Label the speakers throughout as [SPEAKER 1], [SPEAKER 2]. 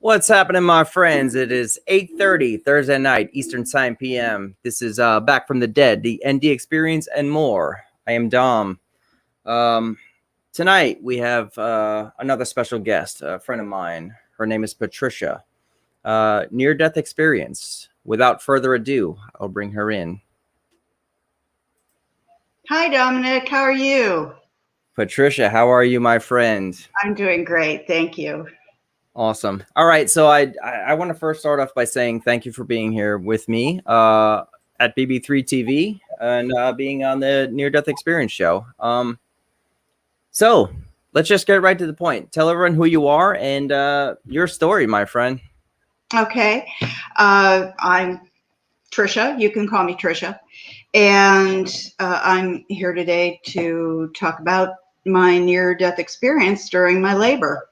[SPEAKER 1] What's happening, my friends? It is 8:30 Thursday night, Eastern Time PM. This is Back from the Dead, the NDE experience, and more. I am Dom. Tonight, we have another special guest, a friend of mine. Her name is Patricia. Near-death experience. Without further ado, I'll bring her in.
[SPEAKER 2] Hi, Dominic. How are you?
[SPEAKER 1] Patricia, how are you, my friend?
[SPEAKER 2] I'm doing great. Thank you.
[SPEAKER 1] Awesome. All right. So I want to first start off by saying thank you for being here with me at BB3 TV and being on the Near Death Experience show. So let's just get right to the point. Tell everyone who you are and your story, my friend.
[SPEAKER 2] Okay. I'm Trisha. You can call me Trisha. And I'm here today to talk about my near-death experience during my labor.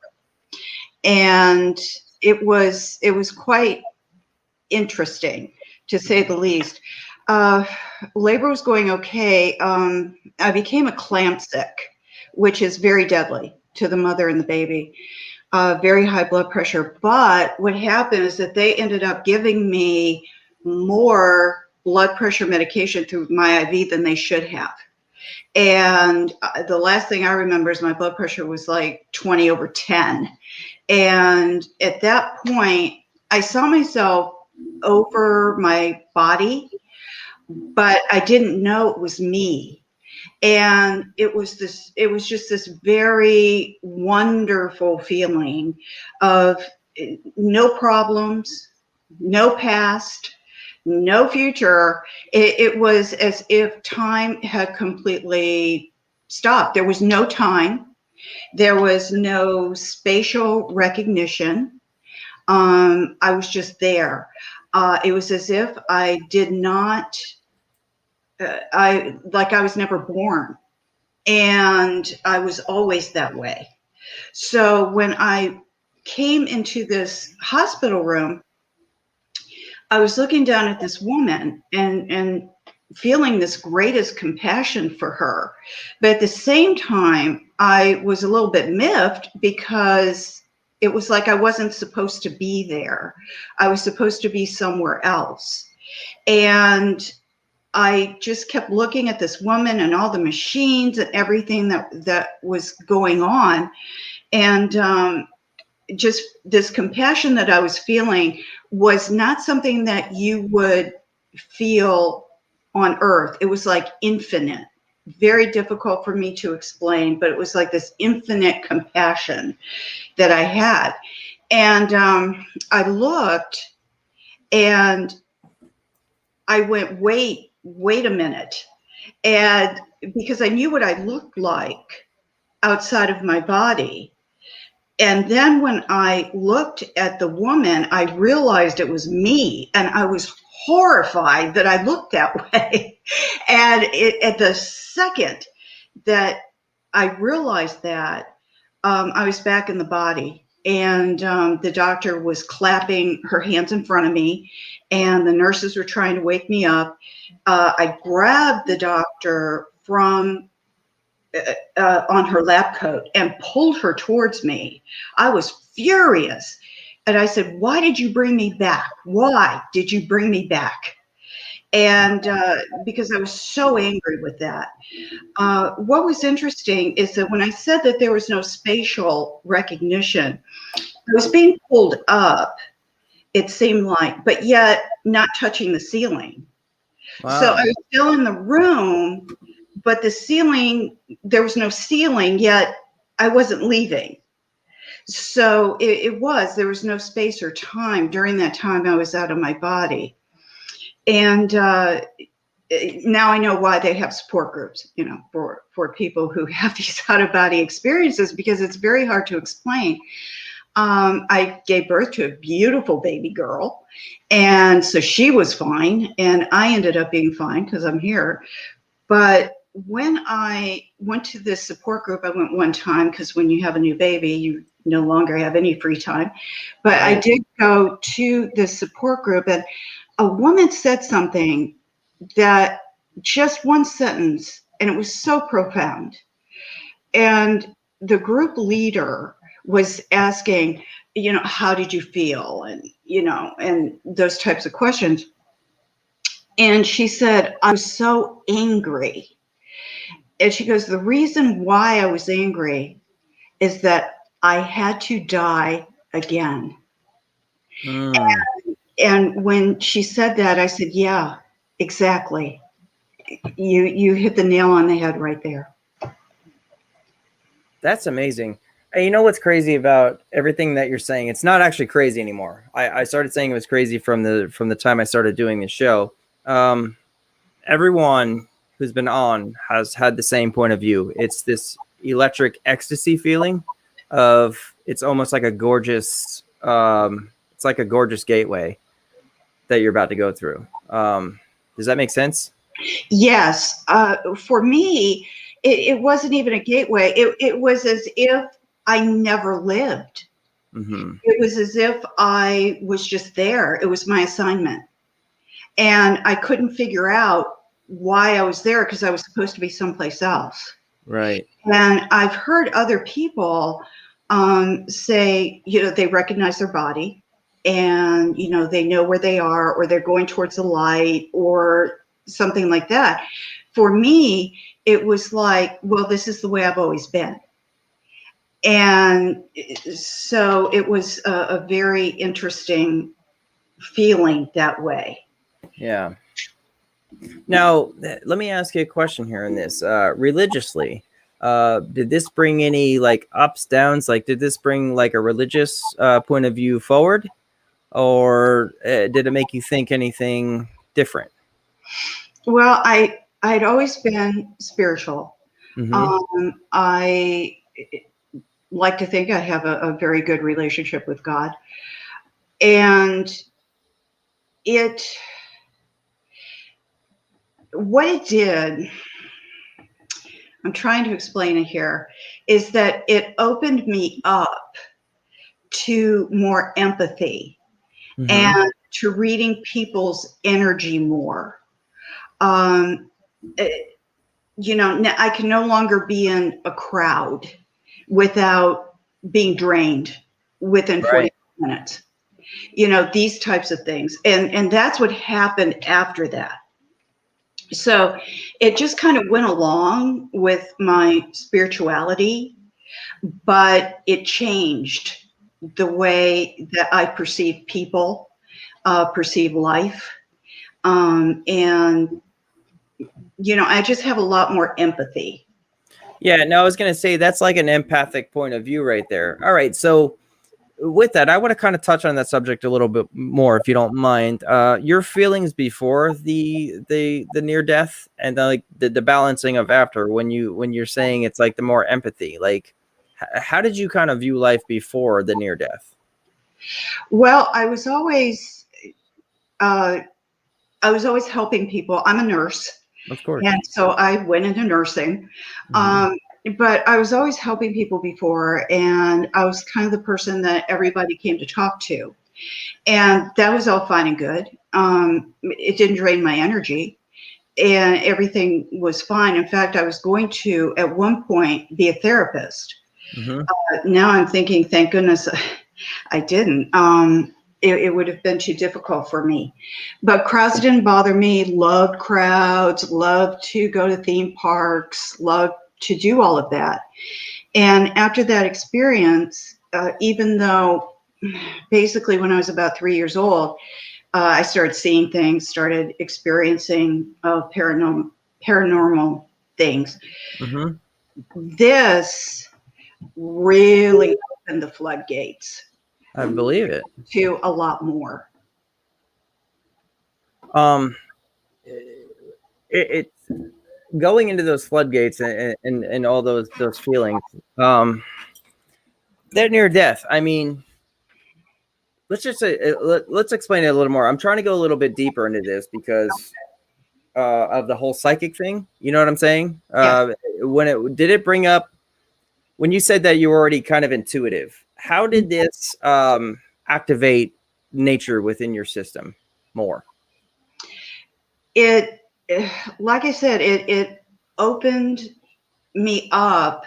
[SPEAKER 2] And it was quite interesting, to say the least. Labor was going okay. I became eclamptic, which is very deadly to the mother and the baby. Very high blood pressure. But what happened is that they ended up giving me more blood pressure medication through my IV than they should have. And the last thing I remember is my blood pressure was like 20/10. And at that point, I saw myself over my body, but I didn't know it was me. And it was just this very wonderful feeling of no problems, no past, no future. It was as if time had completely stopped. There was no time. There was no spatial recognition. I was just there. It was as if I did not, I was never born, and I was always that way. So when I came into this hospital room, I was looking down at this woman and feeling this greatest compassion for her. But at the same time, I was a little bit miffed because it was like I wasn't supposed to be there. I was supposed to be somewhere else. And I just kept looking at this woman and all the machines and everything that was going on. And just this compassion that I was feeling was not something that you would feel on earth. It was like infinite, very difficult for me to explain, but it was like this infinite compassion that I had. And I looked and I went, wait a minute. And because I knew what I looked like outside of my body. And then when I looked at the woman, I realized it was me, and I was horrified that I looked that way. And at the second that I realized that, I was back in the body, and the doctor was clapping her hands in front of me, and the nurses were trying to wake me up. I grabbed the doctor from on her lab coat and pulled her towards me. I was furious. And I said, why did you bring me back? Why did you bring me back? And because I was so angry with that. What was interesting is that when I said that there was no spatial recognition, I was being pulled up, it seemed like, but yet not touching the ceiling. Wow. So I was still in the room, but the ceiling, there was no ceiling, yet I wasn't leaving. So there was no space or time. During that time, I was out of my body. And now I know why they have support groups, for people who have these out-of-body experiences, because it's very hard to explain. I gave birth to a beautiful baby girl, and so she was fine, and I ended up being fine because I'm here. But when I went to this support group, I went one time because when you have a new baby, you no longer have any free time. But right. I did go to this support group, and a woman said something that just one sentence, and it was so profound. And the group leader was asking, how did you feel? And, and those types of questions. And she said, I was so angry. And she goes, the reason why I was angry is that I had to die again.
[SPEAKER 1] Mm.
[SPEAKER 2] And when she said that, I said, yeah, exactly. You hit the nail on the head right there.
[SPEAKER 1] That's amazing. And you know what's crazy about everything that you're saying? It's not actually crazy anymore. I started saying it was crazy from the time I started doing the show. Everyone who's been on has had the same point of view. It's this electric ecstasy feeling of, it's almost like a gorgeous, it's like a gorgeous gateway that you're about to go through. Does that make sense?
[SPEAKER 2] Yes. For me, it wasn't even a gateway. It was as if I never lived.
[SPEAKER 1] Mm-hmm.
[SPEAKER 2] It was as if I was just there. It was my assignment. And I couldn't figure out why I was there because I was supposed to be someplace else.
[SPEAKER 1] Right.
[SPEAKER 2] And I've heard other people say, they recognize their body and, they know where they are, or they're going towards the light or something like that. For me, it was like, well, this is the way I've always been. And so it was a very interesting feeling that way.
[SPEAKER 1] Yeah. Now, let me ask you a question here in this. Religiously, did this bring any like ups, downs? Like, did this bring like a religious point of view forward, or did it make you think anything different?
[SPEAKER 2] Well, I'd always been spiritual.
[SPEAKER 1] Mm-hmm.
[SPEAKER 2] I like to think I have a very good relationship with God. And what it did, I'm trying to explain it here, is that it opened me up to more empathy
[SPEAKER 1] Mm-hmm.
[SPEAKER 2] and to reading people's energy more. Um, I can no longer be in a crowd without being drained within 40
[SPEAKER 1] Right.
[SPEAKER 2] minutes. These types of things. And that's what happened after that. So it just kind of went along with my spirituality, but it changed the way that I perceive people, perceive life. And, I just have a lot more empathy.
[SPEAKER 1] Yeah. No, I was gonna say that's like an empathic point of view right there. All right. So with that, I want to kind of touch on that subject a little bit more, if you don't mind. Your feelings before the near death, and like the balancing of after, when you're saying it's like the more empathy. Like, how did you kind of view life before the near death?
[SPEAKER 2] Well, I was always helping people. I'm a nurse.
[SPEAKER 1] Of course.
[SPEAKER 2] And so I went into nursing.
[SPEAKER 1] Mm-hmm.
[SPEAKER 2] But I was always helping people before, and I was kind of the person that everybody came to talk to. And that was all fine and good. It didn't drain my energy, and everything was fine. In fact, I was going to, at one point, be a therapist.
[SPEAKER 1] Mm-hmm.
[SPEAKER 2] Now I'm thinking, thank goodness I didn't. It would have been too difficult for me. But crowds didn't bother me. Loved crowds, loved to go to theme parks, loved to do all of that. And after that experience, even though basically when I was about 3 years old, I started seeing things, started experiencing paranormal things.
[SPEAKER 1] Mm-hmm.
[SPEAKER 2] This really opened the floodgates
[SPEAKER 1] I believe it.
[SPEAKER 2] to a lot more.
[SPEAKER 1] Um, it's going into those floodgates and all those feelings. That near death. I mean, let's just say, let's explain it a little more. I'm trying to go a little bit deeper into this because of the whole psychic thing. You know what I'm saying?
[SPEAKER 2] Yeah.
[SPEAKER 1] Did it bring up when you said that you were already kind of intuitive? How did this activate nature within your system more?
[SPEAKER 2] It, like I said, it opened me up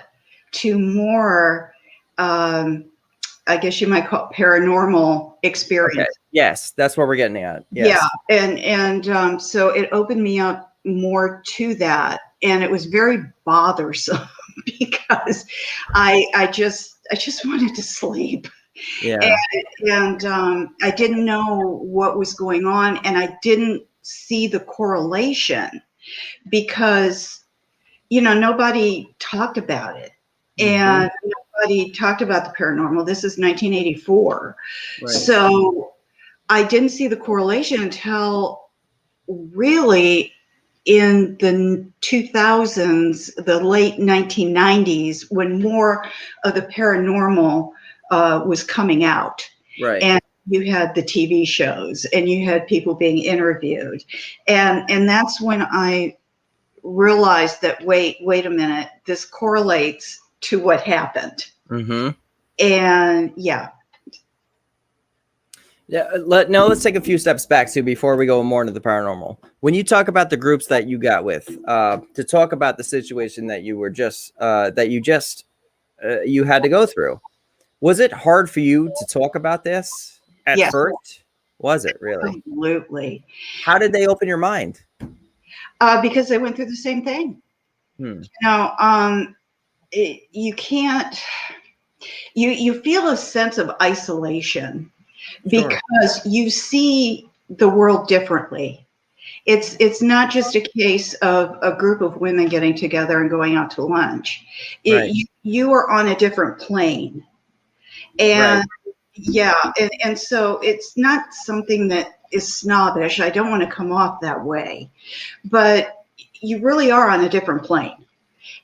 [SPEAKER 2] to more I guess you might call it paranormal experience.
[SPEAKER 1] Okay. Yes, that's what we're getting at. Yes.
[SPEAKER 2] Yeah, and so it opened me up more to that, and it was very bothersome because I just wanted to sleep.
[SPEAKER 1] Yeah.
[SPEAKER 2] And I didn't know what was going on, and I didn't see the correlation because, nobody talked about it. And nobody talked about the paranormal. This is 1984.
[SPEAKER 1] Right.
[SPEAKER 2] So I didn't see the correlation until really in the 2000s, the late 1990s, when more of the paranormal was coming out.
[SPEAKER 1] Right.
[SPEAKER 2] And you had the TV shows and you had people being interviewed. And that's when I realized that, wait a minute, this correlates to what happened. And yeah.
[SPEAKER 1] Yeah. Let's take a few steps back too before we go more into the paranormal. When you talk about the groups that you got with, to talk about the situation that you were you had to go through, was it hard for you to talk about this at first? Was it really?
[SPEAKER 2] Absolutely.
[SPEAKER 1] How did they open your mind?
[SPEAKER 2] Because they went through the same thing. You can't. You feel a sense of isolation because you see the world differently. It's not just a case of a group of women getting together and going out to lunch. You are on a different plane. And and so it's not something that is snobbish. I don't want to come off that way, but you really are on a different plane,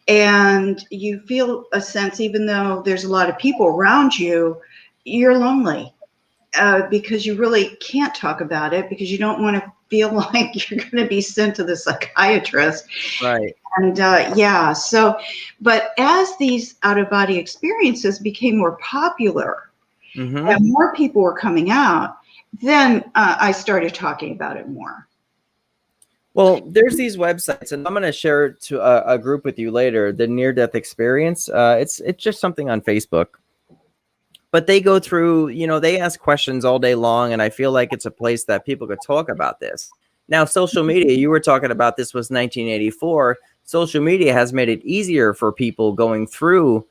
[SPEAKER 2] and you feel a sense, even though there's a lot of people around you, you're lonely because you really can't talk about it because you don't want to feel like you're going to be sent to the psychiatrist.
[SPEAKER 1] Right.
[SPEAKER 2] And so, but as these out-of-body experiences became more popular, and more people were coming out, then I started talking about it more.
[SPEAKER 1] Well, there's these websites, and I'm going to share it to a group with you later, the near-death experience. It's just something on Facebook. But they go through, they ask questions all day long, and I feel like it's a place that people could talk about this. Now, social media, you were talking about this was 1984. Social media has made it easier for people going through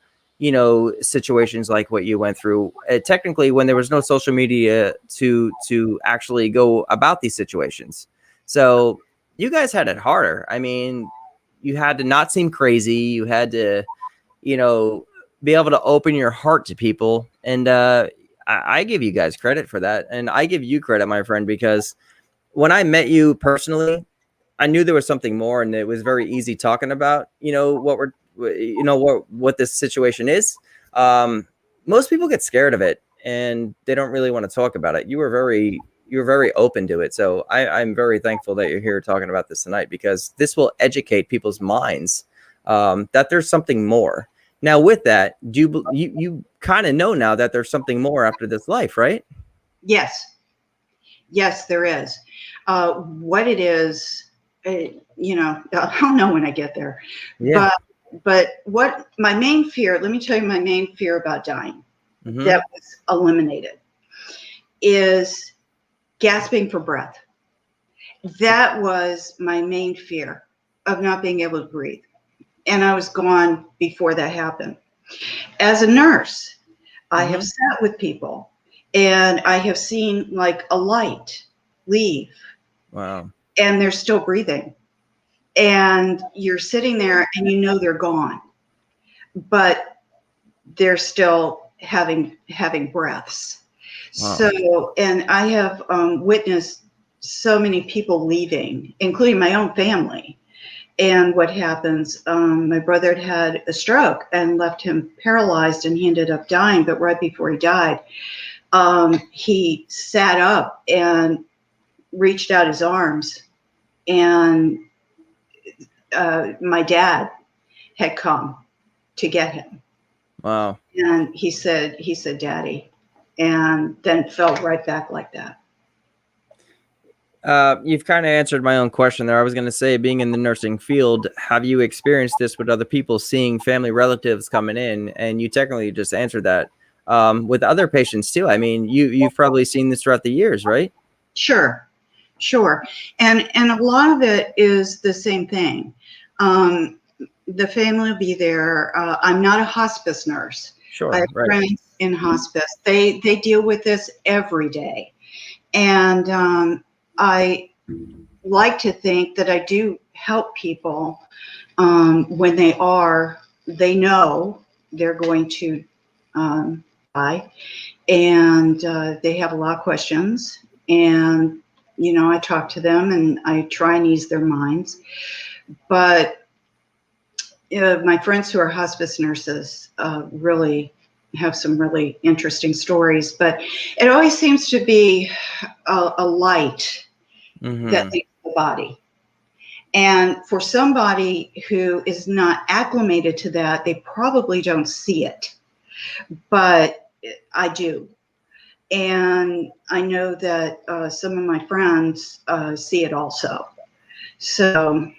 [SPEAKER 1] situations like what you went through. Technically, when there was no social media to actually go about these situations. So you guys had it harder. I mean, you had to not seem crazy. You had to, be able to open your heart to people. And I give you guys credit for that. And I give you credit, my friend, because when I met you personally, I knew there was something more, and it was very easy talking about, what this situation is. Most people get scared of it and they don't really want to talk about it. You were very open to it. So I'm very thankful that you're here talking about this tonight, because this will educate people's minds that there's something more. Now, with that, you kind of know now that there's something more after this life, right?
[SPEAKER 2] Yes, there is. What it is, I'll know when I get there.
[SPEAKER 1] Yeah.
[SPEAKER 2] But what my main fear, let me tell you my main fear about dying that was eliminated is gasping for breath. That was my main fear, of not being able to breathe. And I was gone before that happened. As a nurse, I have sat with people and I have seen like a light leave.
[SPEAKER 1] Wow. And
[SPEAKER 2] they're still breathing. And you're sitting there and they're gone, but they're still having breaths. Wow. So, and I have witnessed so many people leaving, including my own family. And what happens, my brother had a stroke and left him paralyzed, and he ended up dying. But right before he died, he sat up and reached out his arms, and my dad had come to get him.
[SPEAKER 1] Wow.
[SPEAKER 2] And he said, "Daddy," and then fell right back like that.
[SPEAKER 1] You've kind of answered my own question there. I was going to say, being in the nursing field, have you experienced this with other people, seeing family relatives coming in? And you technically just answered that. with other patients too. I mean, you've probably seen this throughout the years, right?
[SPEAKER 2] Sure, sure. And a lot of it is the same thing. The family will be there. I'm not a hospice nurse.
[SPEAKER 1] Sure,
[SPEAKER 2] I have
[SPEAKER 1] right.
[SPEAKER 2] friends in hospice. They deal with this every day. And I like to think that I do help people when they know they're going to die, and they have a lot of questions. And, I talk to them and I try and ease their minds. But my friends who are hospice nurses really have some really interesting stories, but it always seems to be a light that leaves the body. And for somebody who is not acclimated to that, they probably don't see it, but I do. And I know that some of my friends see it also. So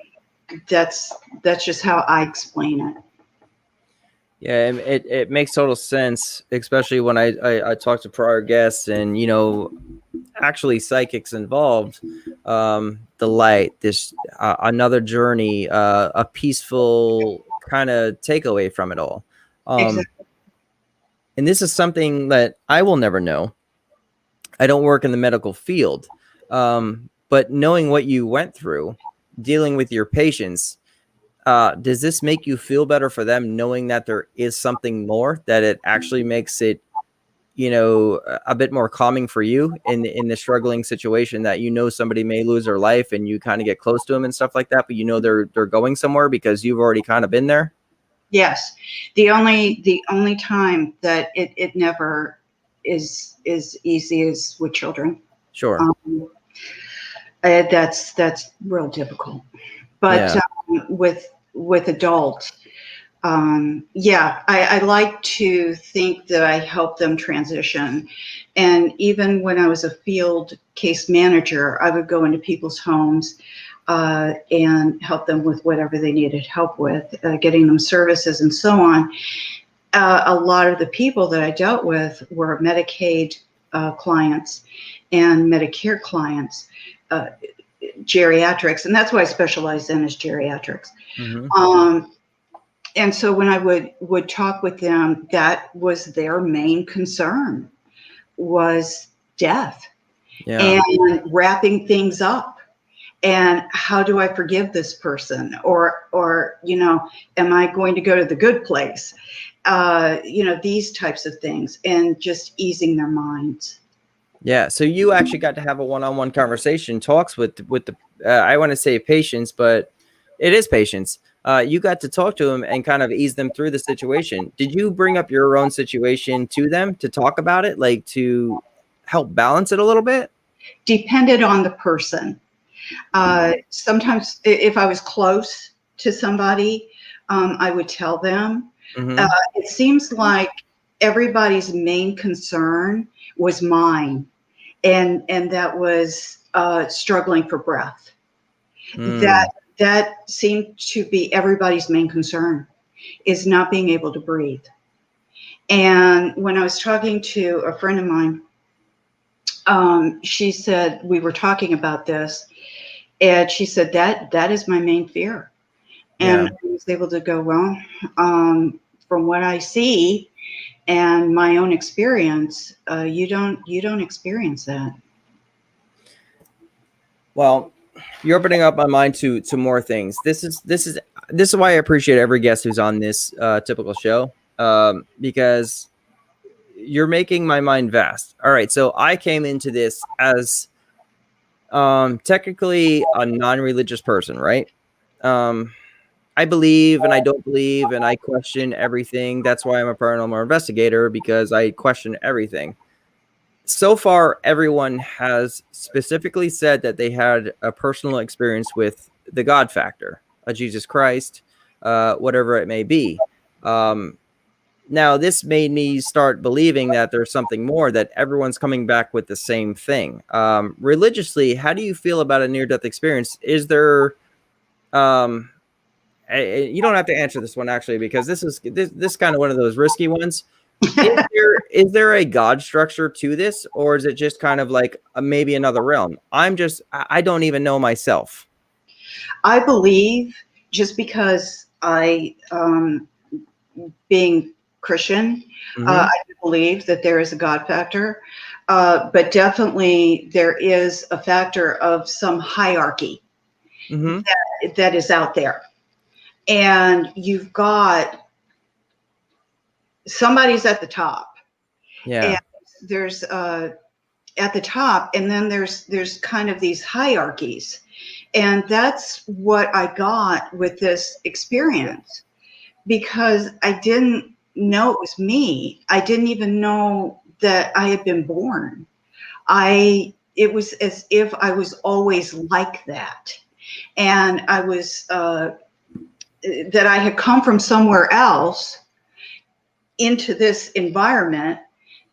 [SPEAKER 2] that's just how I explain it.
[SPEAKER 1] Yeah, it makes total sense, especially when I talk to prior guests and, actually psychics involved. The light, this another journey, a peaceful kind of takeaway from it all.
[SPEAKER 2] Exactly.
[SPEAKER 1] And this is something that I will never know. I don't work in the medical field, but knowing what you went through, dealing with your patients, does this make you feel better for them, knowing that there is something more, that it actually makes it, a bit more calming for you in the struggling situation, that somebody may lose their life and you kind of get close to them and stuff like that, but they're going somewhere because you've already kind of been there?
[SPEAKER 2] Yes. The only time that it never is easy is with children.
[SPEAKER 1] Sure.
[SPEAKER 2] That's real difficult. But
[SPEAKER 1] Yeah.
[SPEAKER 2] With adults, I like to think that I help them transition. And even when I was a field case manager, I would go into people's homes and help them with whatever they needed help with, getting them services and so on. A lot of the people that I dealt with were Medicaid clients and Medicare clients, geriatrics, and that's what I specialize in, is geriatrics.
[SPEAKER 1] Mm-hmm.
[SPEAKER 2] And so when I would talk with them, that was their main concern, was death.
[SPEAKER 1] Yeah.
[SPEAKER 2] And wrapping things up. And how do I forgive this person? Or am I going to go to the good place? These types of things, and just easing their minds.
[SPEAKER 1] Yeah. So you actually got to have a one-on-one conversation, talks with the, I want to say patients, but it is patients. You got to talk to them and kind of ease them through the situation. Did you bring up your own situation to them to talk about it, like to help balance it a little bit?
[SPEAKER 2] Depended on the person. Sometimes if I was close to somebody, I would tell them.
[SPEAKER 1] Mm-hmm.
[SPEAKER 2] It seems like everybody's main concern was mine, and that was struggling for breath. That seemed to be everybody's main concern, is not being able to breathe. And when I was talking to a friend of mine, she said, we were talking about this, and she said, that is my main fear. And I was able to go, well, from what I see and my own experience, you don't experience that.
[SPEAKER 1] Well, you're opening up my mind to more things. This is why I appreciate every guest who's on this typical show, because you're making my mind vast. All right, so I came into this as technically a non-religious person, right? I believe and I don't believe, and I question everything. That's why I'm a paranormal investigator, because I question everything. So far, everyone has specifically said that they had a personal experience with the God factor, a Jesus Christ, whatever it may be. Now, this made me start believing that there's something more, that everyone's coming back with the same thing. Religiously, how do you feel about a near-death experience? Is there... you don't have to answer this one, actually, because this is kind of one of those risky ones. Is there a God structure to this, or is it just kind of like maybe another realm? I don't even know myself.
[SPEAKER 2] I believe, just because being Christian,
[SPEAKER 1] Hmm.
[SPEAKER 2] I do believe that there is a God factor, but definitely there is a factor of some hierarchy
[SPEAKER 1] Hmm.
[SPEAKER 2] that is out there. And you've got somebody's at the top, and
[SPEAKER 1] Yeah.
[SPEAKER 2] there's at the top, and then there's kind of these hierarchies. And that's what I got with this experience, because I didn't know it was me. I didn't even know that I had been born. It was as if I was always like that. And I was, that I had come from somewhere else into this environment.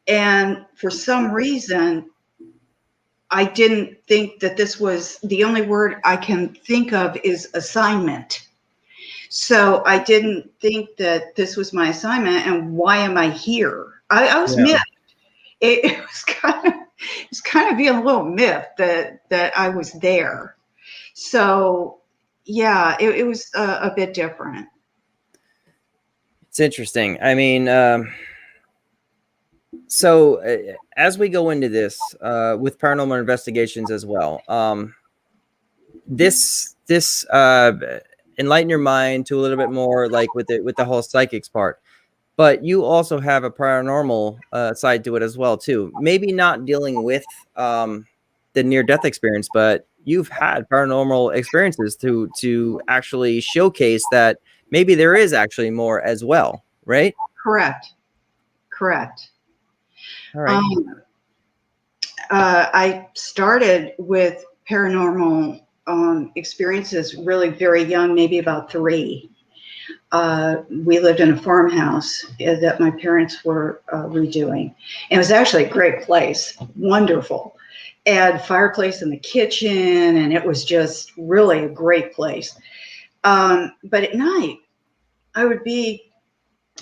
[SPEAKER 2] And for some reason, I didn't think that this was the only word I can think of is assignment. So I didn't think that this was my assignment, and why am I here? I was
[SPEAKER 1] Yeah.
[SPEAKER 2] miffed. It was kind of being a little miffed that I was there. So yeah, it was a bit different.
[SPEAKER 1] It's interesting. I mean, so as we go into this with paranormal investigations as well, this enlighten your mind to a little bit more, like with the whole psychics part. But you also have a paranormal side to it as well too. Maybe not dealing with the near death experience, but you've had paranormal experiences to actually showcase that maybe there is actually more as well, right?
[SPEAKER 2] Correct. Correct.
[SPEAKER 1] All right.
[SPEAKER 2] Um, I started with paranormal experiences really very young, maybe about 3. We lived in a farmhouse that my parents were redoing. And it was actually a great place, wonderful. And fireplace in the kitchen, and it was just really a great place. But at night, I would be,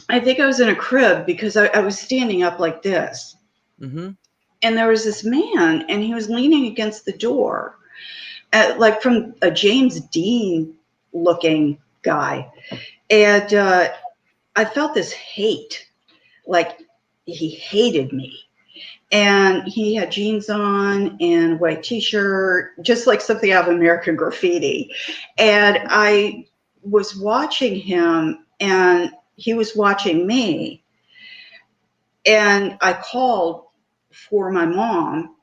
[SPEAKER 2] I think I was in a crib because I was standing up like this.
[SPEAKER 1] Mm-hmm.
[SPEAKER 2] And there was this man, and he was leaning against the door, like from a James Dean looking guy. And I felt this hate, like he hated me. And he had jeans on and a white t-shirt, just like something out of American Graffiti. And I was watching him, and he was watching me. And I called for my mom,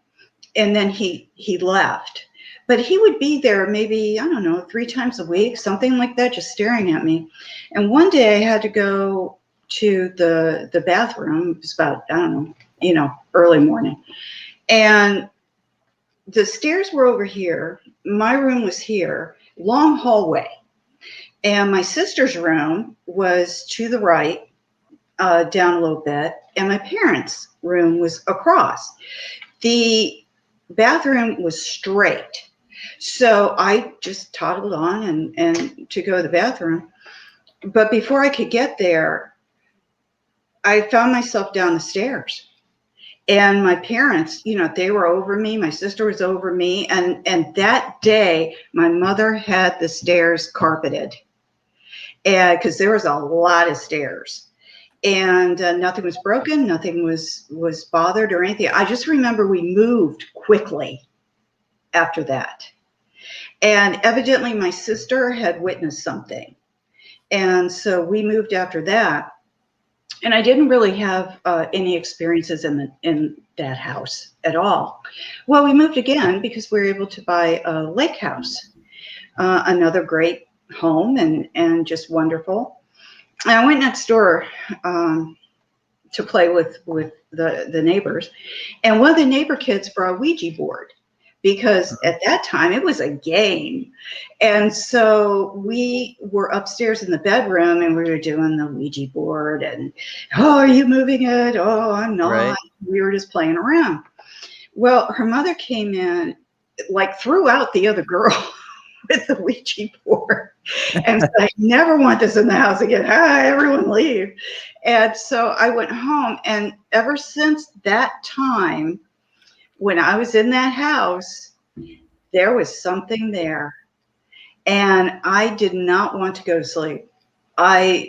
[SPEAKER 2] and then he left. But he would be there maybe, I don't know, 3 times a week, something like that, just staring at me. And one day I had to go to the bathroom. It was about, I don't know, early morning. And the stairs were over here. My room was here, long hallway. And my sister's room was to the right, down a little bit. And my parents' room was across. The bathroom was straight. So I just toddled on and to go to the bathroom. But before I could get there, I found myself down the stairs. And my parents, they were over me. My sister was over me. And that day, my mother had the stairs carpeted. And because there was a lot of stairs. And nothing was broken. Nothing was bothered or anything. I just remember we moved quickly after that. And evidently my sister had witnessed something. And so we moved after that. And I didn't really have any experiences in that house at all. Well, we moved again because we were able to buy a lake house, another great home, and just wonderful. And I went next door to play with the neighbors. And one of the neighbor kids brought a Ouija board, because at that time it was a game. And so we were upstairs in the bedroom, and we were doing the Ouija board, and, oh, are you moving it? Oh, I'm not.
[SPEAKER 1] Right.
[SPEAKER 2] We were just playing around. Well, her mother came in, like, threw out the other girl. with the Ouija board. And so I never want this in the house again. Everyone leave. And so I went home, and ever since that time, when I was in that house, there was something there. And I did not want to go to sleep.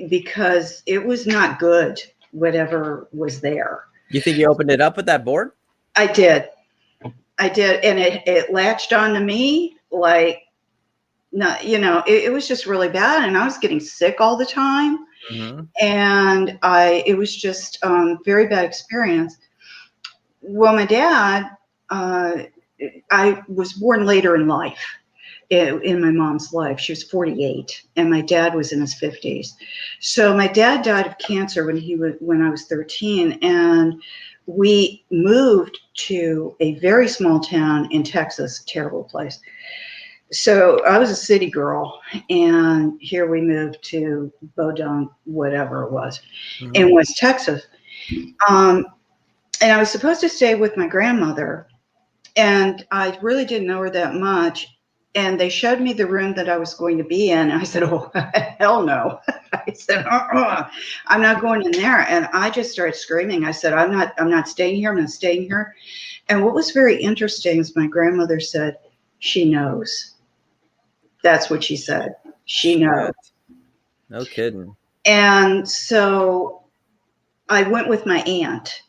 [SPEAKER 2] Because it was not good, whatever was there.
[SPEAKER 1] You think you opened it up with that board?
[SPEAKER 2] I did. And it latched onto me like, not, it was just really bad. And I was getting sick all the time.
[SPEAKER 1] Mm-hmm.
[SPEAKER 2] And it was just very bad experience. Well, my dad, I was born later in life, in my mom's life. She was 48, and my dad was in his 50s. So my dad died of cancer when I was 13, and we moved to a very small town in Texas, terrible place. So I was a city girl, and here we moved to Bodine, whatever it was, in West Texas. And I was supposed to stay with my grandmother, and I really didn't know her that much. And they showed me the room that I was going to be in. And I said, oh, hell no. I said, I'm not going in there. And I just started screaming. I said, I'm not staying here. I'm not staying here. And what was very interesting is my grandmother said, she knows. That's what she said. She knows.
[SPEAKER 1] No kidding.
[SPEAKER 2] And so I went with my aunt,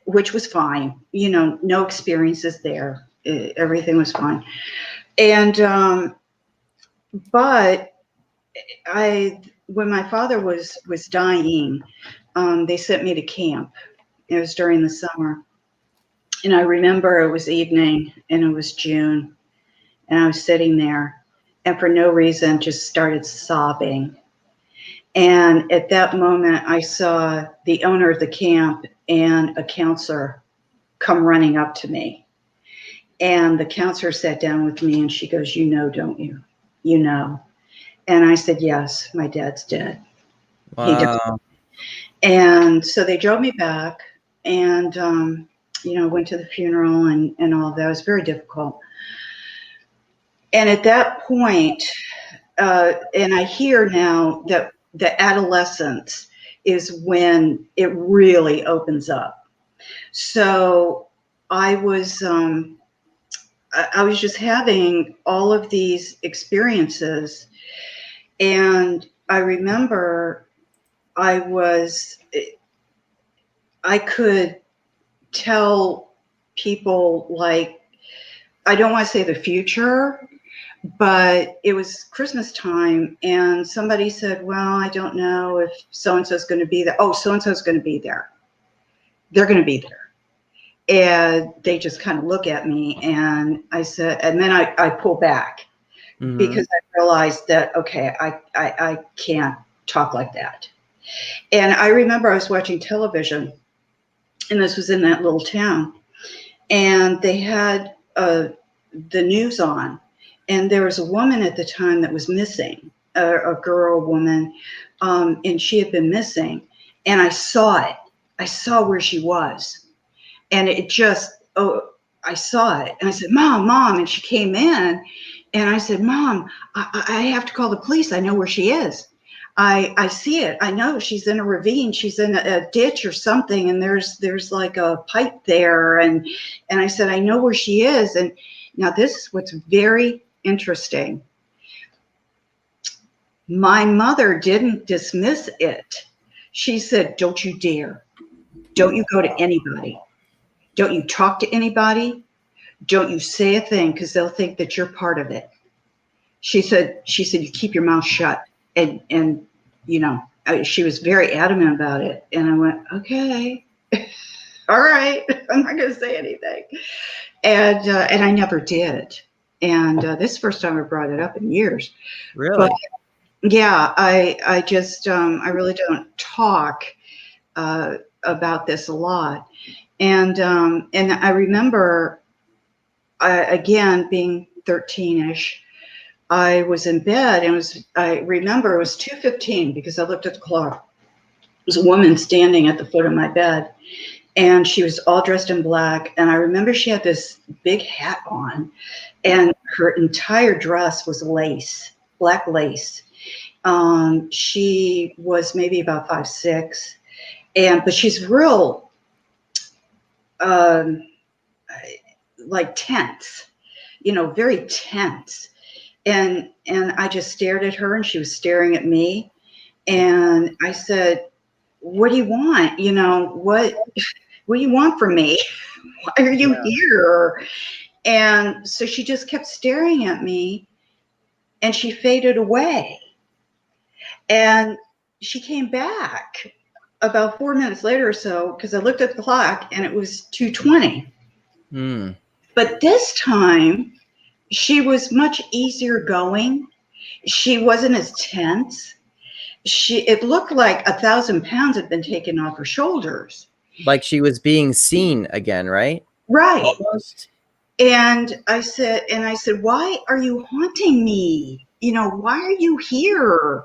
[SPEAKER 2] which was fine. No experiences there. Everything was fine. And, but when my father was dying, they sent me to camp. It was during the summer. And I remember it was evening, and it was June, and I was sitting there, and for no reason just started sobbing. And at that moment, I saw the owner of the camp and a counselor come running up to me. And the counselor sat down with me, and she goes, don't you? And I said, yes, my dad's dead.
[SPEAKER 1] Wow.
[SPEAKER 2] And so they drove me back, and, went to the funeral and all of that. It was very difficult. And at that point, and I hear now that the adolescence is when it really opens up. So I was just having all of these experiences, and I remember I could tell people, like, I don't want to say the future, but it was Christmas time, and somebody said, well, I don't know if so-and-so is going to be there. Oh, so-and-so is going to be there. They're going to be there. And they just kind of look at me, and I said, and then I pull back because I realized that, okay, I can't talk like that. And I remember I was watching television, and this was in that little town, and they had the news on, and there was a woman at the time that was missing, a woman, and she had been missing, and I saw it. I saw where she was. And it just, I saw it. And I said, Mom. And she came in. And I said, Mom, I have to call the police. I know where she is. I see it. I know she's in a ravine. She's in a ditch or something. And there's like a pipe there. And I said, I know where she is. And now this is what's very interesting. My mother didn't dismiss it. She said, don't you dare. Don't you go to anybody. Don't you talk to anybody. Don't you say a thing, because they'll think that you're part of it. She said, you keep your mouth shut. And she was very adamant about it. And I went, okay, all right, I'm not going to say anything. And I never did. And this is the first time I brought it up in years.
[SPEAKER 1] Really?
[SPEAKER 2] But yeah, I just, I really don't talk about this a lot. And I remember, again, being 13-ish, I was in bed, and I remember it was 2:15 because I looked at the clock. There was a woman standing at the foot of my bed, and she was all dressed in black. And I remember she had this big hat on, and her entire dress was lace, black lace. She was maybe about 5'6", but she's real, like tense, very tense. And I just stared at her, and she was staring at me. And I said, "What do you want? What do you want from me? Why are you here?" And so she just kept staring at me, and she faded away. And she came back about 4 minutes later or so, because I looked at the clock and it was 2:20. But this time she was much easier going. She wasn't as tense. It looked like 1,000 pounds had been taken off her shoulders.
[SPEAKER 1] Like she was being seen again, right?
[SPEAKER 2] Right.
[SPEAKER 1] Almost.
[SPEAKER 2] And I said, "Why are you haunting me? Why are you here?"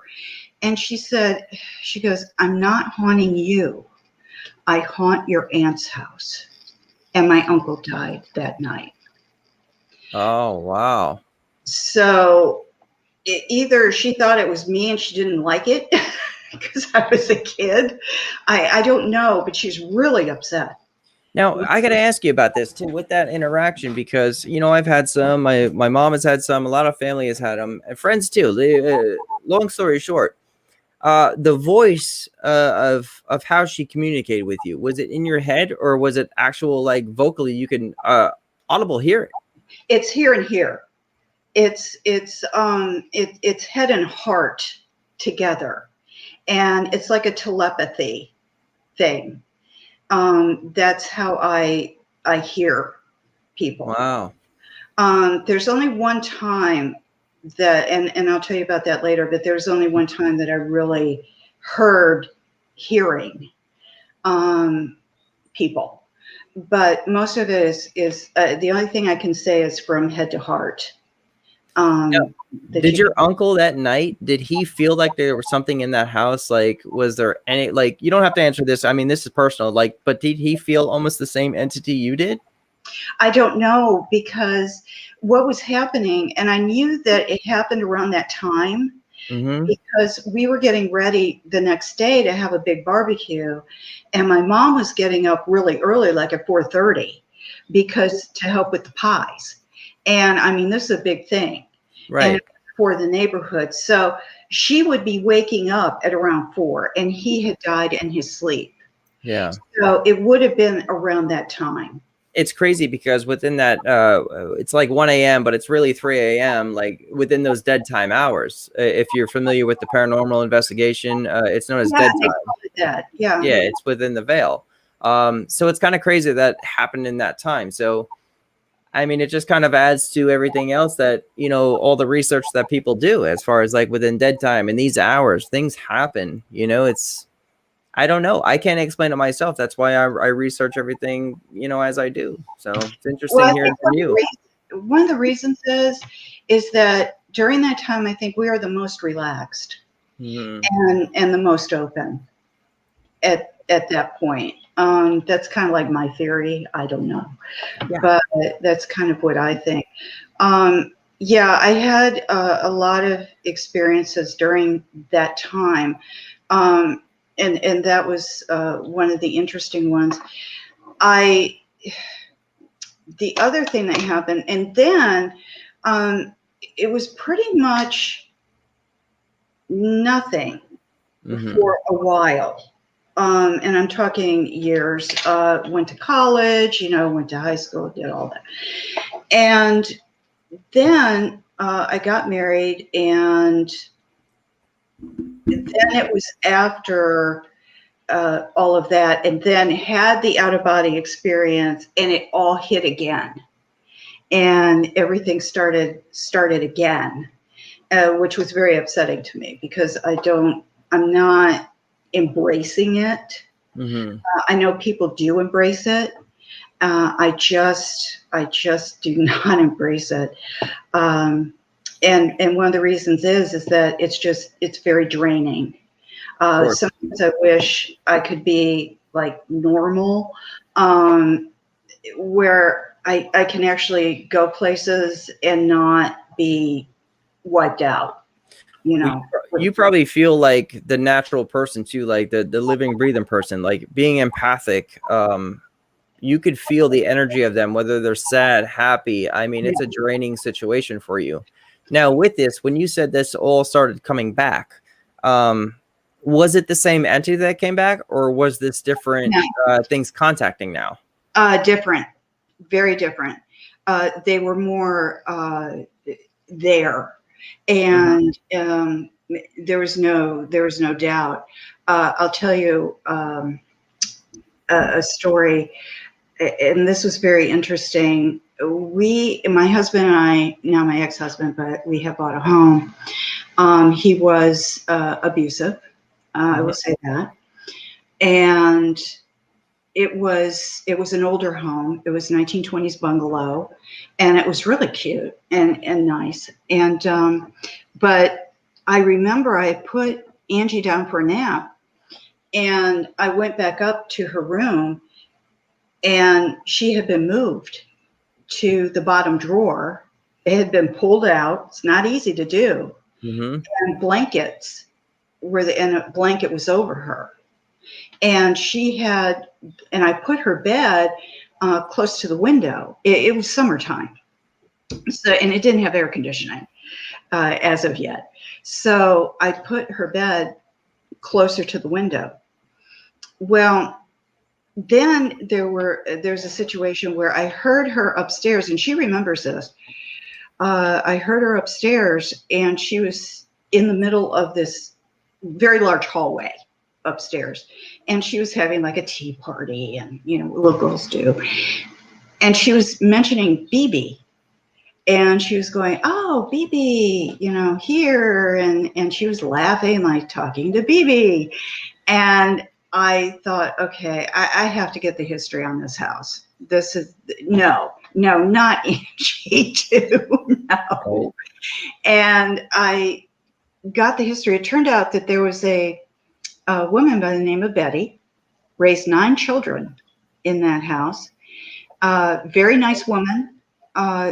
[SPEAKER 2] And she goes, "I'm not haunting you. I haunt your aunt's house. And my uncle died that night."
[SPEAKER 1] Oh, wow.
[SPEAKER 2] So either she thought it was me and she didn't like it because I was a kid. I don't know, but she's really upset.
[SPEAKER 1] Now, I got to ask you about this too, with that interaction, because, I've had some, my mom has had some, a lot of family has had them, and friends too. Long story short, the voice of how she communicated with you, was it in your head, or was it actual, like, vocally you can audible hear it?
[SPEAKER 2] It's here and here. It's head and heart together, and it's like a telepathy thing. That's how I hear people.
[SPEAKER 1] Wow.
[SPEAKER 2] There's only one time that, and I'll tell you about that later, but there's only one time that I really heard hearing people. But most of it is the only thing I can say is from head to heart.
[SPEAKER 1] Did your uncle that night, did he feel like there was something in that house? Like, was there any, like, you don't have to answer this, I mean, this is personal, like, but did he feel almost the same entity you did?
[SPEAKER 2] I don't know, because what was happening, and I knew that it happened around that time, because we were getting ready the next day to have a big barbecue, and my mom was getting up really early, like at 4:30, to help with the pies. And I mean, this is a big thing,
[SPEAKER 1] right?
[SPEAKER 2] And for the neighborhood. So she would be waking up at around 4, and he had died in his sleep.
[SPEAKER 1] Yeah.
[SPEAKER 2] So it would have been around that time.
[SPEAKER 1] It's crazy because within that, it's like 1 a.m., but it's really 3 a.m., like within those dead time hours. If you're familiar with the paranormal investigation, it's known as dead time.
[SPEAKER 2] Yeah,
[SPEAKER 1] it's within the veil. So it's kind of crazy that happened in that time. So, I mean, it just kind of adds to everything else that, all the research that people do as far as like within dead time in these hours, things happen, I don't know. I can't explain it myself. That's why I research everything, as I do. So it's interesting hearing from you.
[SPEAKER 2] One of the reasons is that during that time, I think we are the most relaxed and the most open at that point. That's kind of like my theory. I don't know, but that's kind of what I think. I had a lot of experiences during that time. And that was one of the interesting ones. The other thing that happened, and then it was pretty much nothing for a while. And I'm talking years. Went to college, went to high school, did all that. And then I got married, and then it was after all of that, and then had the out-of-body experience, and it all hit again, and everything started again, which was very upsetting to me, because I'm not embracing it. I know people do embrace it. I just do not embrace it. And one of the reasons is that it's very draining. Sometimes I wish I could be like normal, where I can actually go places and not be wiped out, you know.
[SPEAKER 1] You probably feel like the natural person too, like the living, breathing person, like being empathic. You could feel the energy of them, whether they're sad, happy. I mean, it's a draining situation for you. Now, with this, when you said this all started coming back, was it the same entity that came back, or was this different things contacting now?
[SPEAKER 2] Different, very different. They were more there, and there was no doubt. I'll tell you a story, and this was very interesting. My husband and I, now my ex-husband, but we have bought a home. He was abusive. I will say that, and it was an older home. It was a 1920s bungalow, and it was really cute and nice. And but I remember I put Angie down for a nap, and I went back up to her room, and she had been moved to the bottom drawer. It had been pulled out. It's not easy to do. And blankets and a blanket was over her. And she had, and I put her bed close to the window. It was summertime, so, and it didn't have air conditioning as of yet. So I put her bed closer to the window. Well, then there's a situation where I heard her upstairs, and she remembers this. I heard her upstairs, and she was in the middle of this very large hallway upstairs, and she was having like a tea party, and you know, little girls do. And she was mentioning BB, and she was going, "Oh, BB, you know, here," and she was laughing, like talking to BB. And I thought, okay, I have to get the history on this house. This is no, not Angie too, no. And I got the history. It turned out that there was a woman by the name of Betty, raised 9 children in that house. Very nice woman,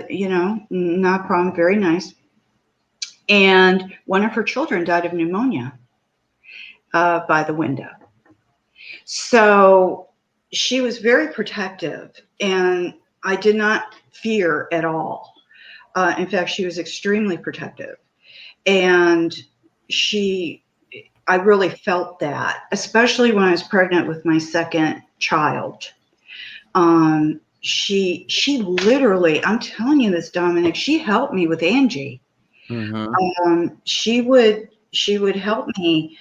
[SPEAKER 2] you know, not a problem, very nice. And one of her children died of pneumonia by the window. So she was very protective, and I did not fear at all. In fact, she was extremely protective. And I really felt that, especially when I was pregnant with my second child. She literally, I'm telling you this, Dominic, she helped me with Angie. She would help me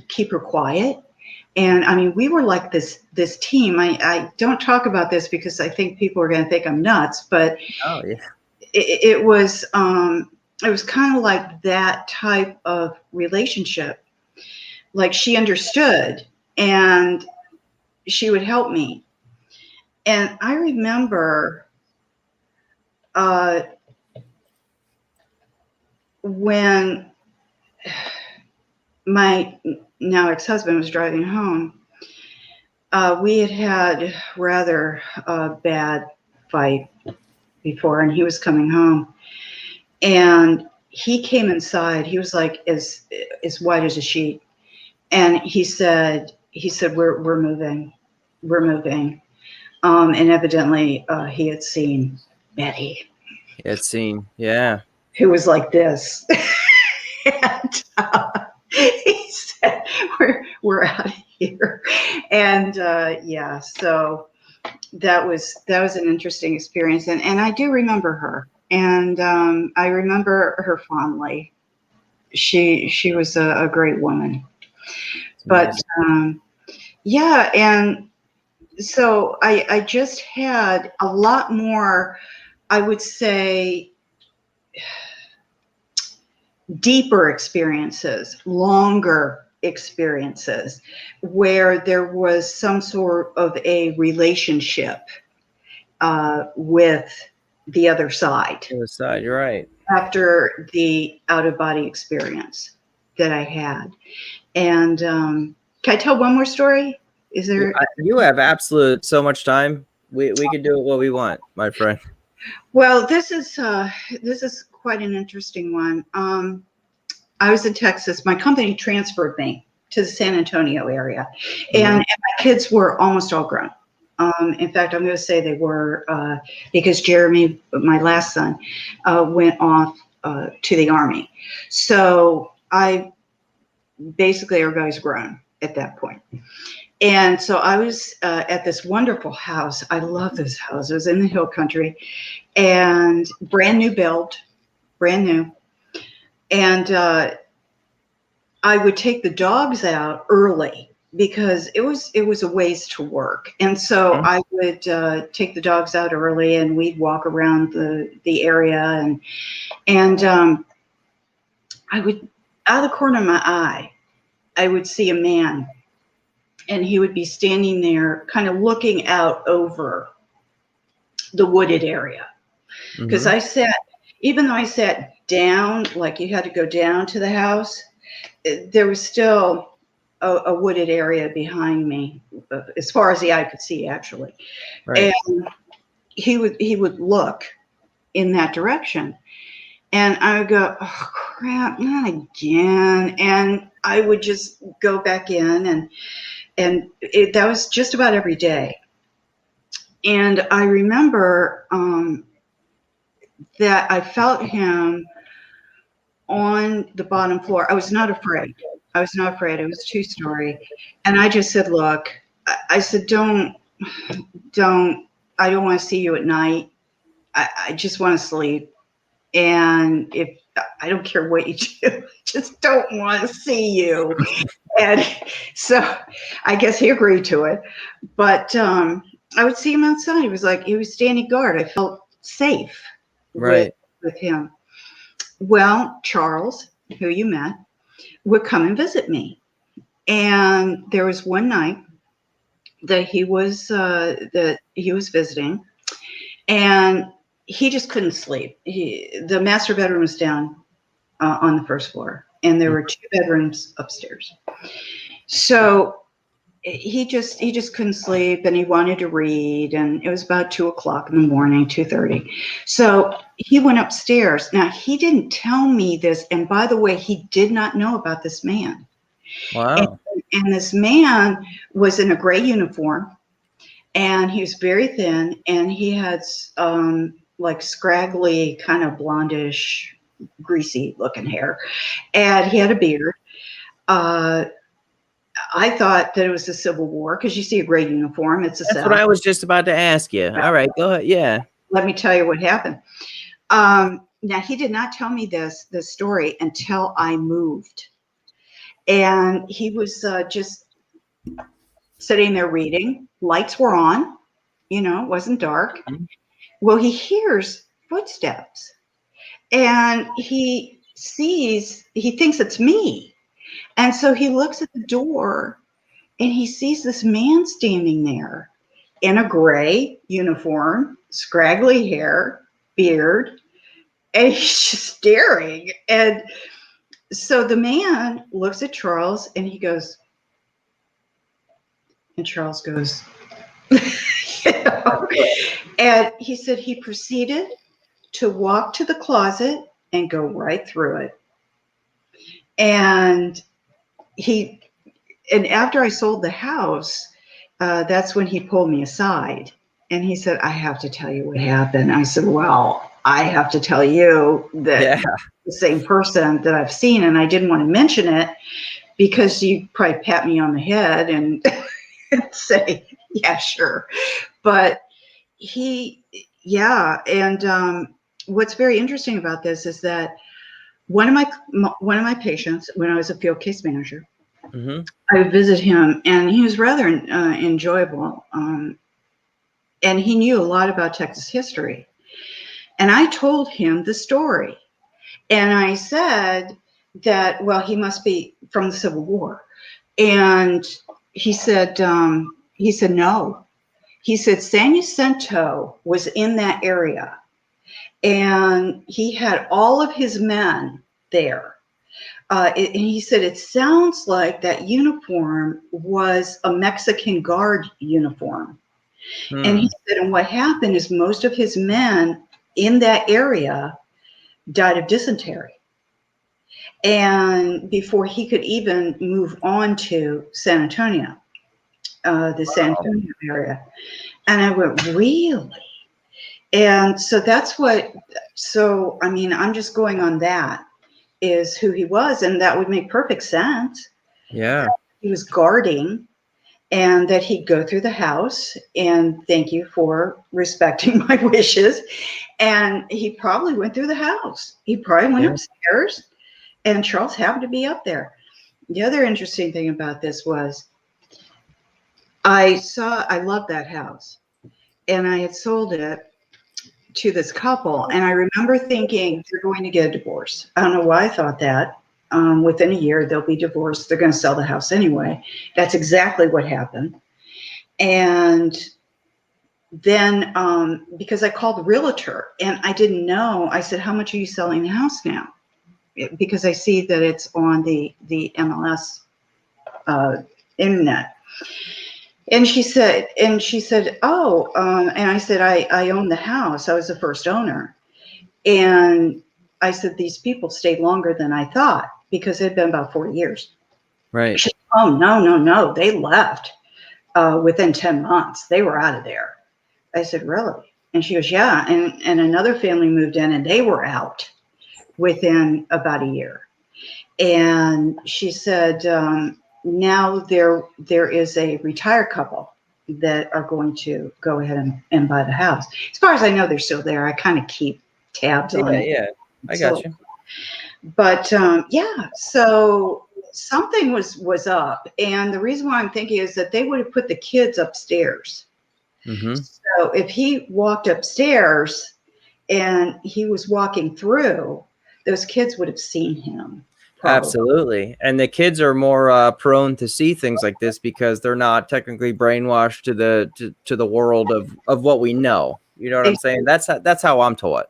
[SPEAKER 2] keep her quiet. And I mean, we were like this team. I don't talk about this because I think people are going to think I'm nuts, but it was kind of like that type of relationship. Like, she understood, and she would help me. And I remember when my now ex-husband was driving home, we had rather a bad fight before, and he was coming home, and he came inside. He was like as white as a sheet, and he said we're moving, and evidently he had seen Betty.
[SPEAKER 1] He had seen, yeah,
[SPEAKER 2] who was like this. And he said, we're out of here. And yeah, so that was an interesting experience. And I do remember her. And I remember her fondly. She was a great woman. But yeah, and so I just had a lot more, I would say, deeper experiences, longer experiences, where there was some sort of a relationship with the other side.
[SPEAKER 1] The other side, you're right.
[SPEAKER 2] After the out-of-body experience that I had. And can I tell one more story? Is there?
[SPEAKER 1] You have absolute so much time. We can do it what we want, my friend.
[SPEAKER 2] Well, this is quite an interesting one. I was in Texas. My company transferred me to the San Antonio area, and my kids were almost all grown. In fact, I'm going to say they were because Jeremy, my last son, went off to the Army. So basically everybody's grown at that point. And so I was at this wonderful house. I love this house. It was in the hill country and brand new build, brand new. And I would take the dogs out early because it was a ways to work. And so I would take the dogs out early and we'd walk around the area and I would, out of the corner of my eye, I would see a man, and he would be standing there kind of looking out over the wooded area. Because even though I sat down, like you had to go down to the house, there was still a wooded area behind me, as far as the eye could see, actually. Right. And he would look in that direction. And I would go, oh, crap, not again. And I would just go back in, and that was just about every day. And I remember that I felt him on the bottom floor. I was not afraid. It was 2-story. And I just said, look, I said, don't, I don't want to see you at night. I just want to sleep. And if I don't care what you do, I just don't want to see you. And so I guess he agreed to it. But I would see him outside. He was standing guard. I felt safe with him. Well, Charles, who you met, would come and visit me. And there was one night that he was visiting, and he just couldn't sleep. The master bedroom was down on the first floor, and there were 2 bedrooms upstairs. So he just couldn't sleep, and he wanted to read, and it was about 2:00 in the morning, 2:30. So he went upstairs. Now, he didn't tell me this, and by the way, he did not know about this man.
[SPEAKER 1] Wow.
[SPEAKER 2] And this man was in a gray uniform, and he was very thin, and he had like scraggly, kind of blondish, greasy looking hair, and he had a beard. I thought that it was the Civil War because you see a gray uniform. It's
[SPEAKER 1] That's what I was just about to ask you. All right, go ahead. Yeah.
[SPEAKER 2] Let me tell you what happened. Now, he did not tell me this story until I moved. And he was just sitting there reading. Lights were on. It wasn't dark. Well, he hears footsteps. And he thinks it's me. And so he looks at the door, and he sees this man standing there in a gray uniform, scraggly hair, beard, and he's just staring. And so the man looks at Charles, and he goes, and Charles goes, and he said he proceeded to walk to the closet and go right through it. And after I sold the house, that's when he pulled me aside, and he said, I have to tell you what happened. I said, well, I have to tell you that the same person that I've seen, and I didn't want to mention it because you'd probably pat me on the head and say, yeah, sure. But and what's very interesting about this is that one of my patients, when I was a field case manager, I would visit him, and he was rather enjoyable, and he knew a lot about Texas history. And I told him the story, and I said that, well, he must be from the Civil War, and he said no. He said San Jacinto was in that area, and he had all of his men there. And he said, it sounds like that uniform was a Mexican guard uniform. And he said, and what happened is most of his men in that area died of dysentery. And before he could even move on to San Antonio, the San Antonio area. And I went, really? And so that's what, so, I mean, I'm just going on that is who he was. And that would make perfect sense.
[SPEAKER 1] Yeah.
[SPEAKER 2] He was guarding, and that he'd go through the house and thank you for respecting my wishes. And he probably went through the house. He probably went upstairs, and Charles happened to be up there. The other interesting thing about this was I loved that house, and I had sold it to this couple. And I remember thinking they're going to get a divorce. I don't know why I thought that. Within a year, they'll be divorced. They're going to sell the house anyway. That's exactly what happened. And then because I called the realtor and I didn't know, I said, how much are you selling the house now? Because I see that it's on the MLS internet. And she said, oh, and I said, I own the house. I was the first owner. And I said, these people stayed longer than I thought because it had been about 4 years.
[SPEAKER 1] Right.
[SPEAKER 2] She said, oh, no. They left within 10 months. They were out of there. I said, really? And she goes, yeah. And another family moved in and they were out within about a year. And she said, now there is a retired couple that are going to go ahead and buy the house. As far as I know, they're still there. I kind of keep tabs on it.
[SPEAKER 1] Yeah, I got you.
[SPEAKER 2] But yeah, so something was up. And the reason why I'm thinking is that they would have put the kids upstairs.
[SPEAKER 1] Mm-hmm.
[SPEAKER 2] So if he walked upstairs and he was walking through, those kids would have seen him. Probably.
[SPEAKER 1] Absolutely. And the kids are more prone to see things like this because they're not technically brainwashed to the world of what we know. You know what I'm saying? That's how I'm taught.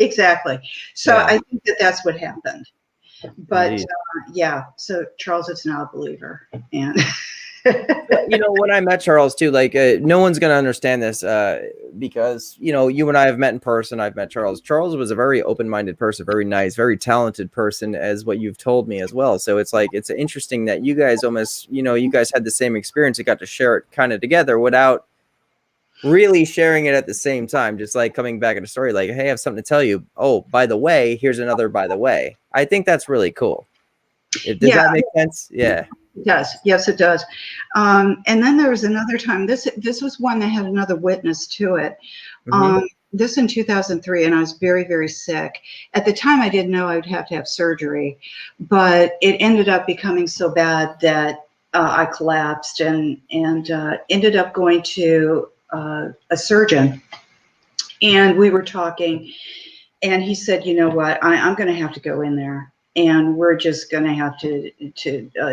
[SPEAKER 2] Exactly. So yeah. I think that's what happened. But yeah, so Charles is not a believer. And
[SPEAKER 1] you know, when I met Charles too, like no one's going to understand this because, you know, you and I have met in person. I've met Charles. Charles was a very open-minded person, very nice, very talented person, as what you've told me as well. So it's like, it's interesting that you guys almost, you know, you guys had the same experience. You got to share it kind of together without really sharing it at the same time. Just like coming back at a story like, hey, I have something to tell you. Oh, by the way, here's another by the way. I think that's really cool. Does that make sense? Yeah.
[SPEAKER 2] It does. Yes, it does. And then there was another time. This was one that had another witness to it. Mm-hmm. This in 2003, and I was very, very sick. At the time, I didn't know I would have to have surgery, but it ended up becoming so bad that I collapsed and ended up going to a surgeon. And we were talking, and he said, you know what, I'm going to have to go in there. And we're just going to have to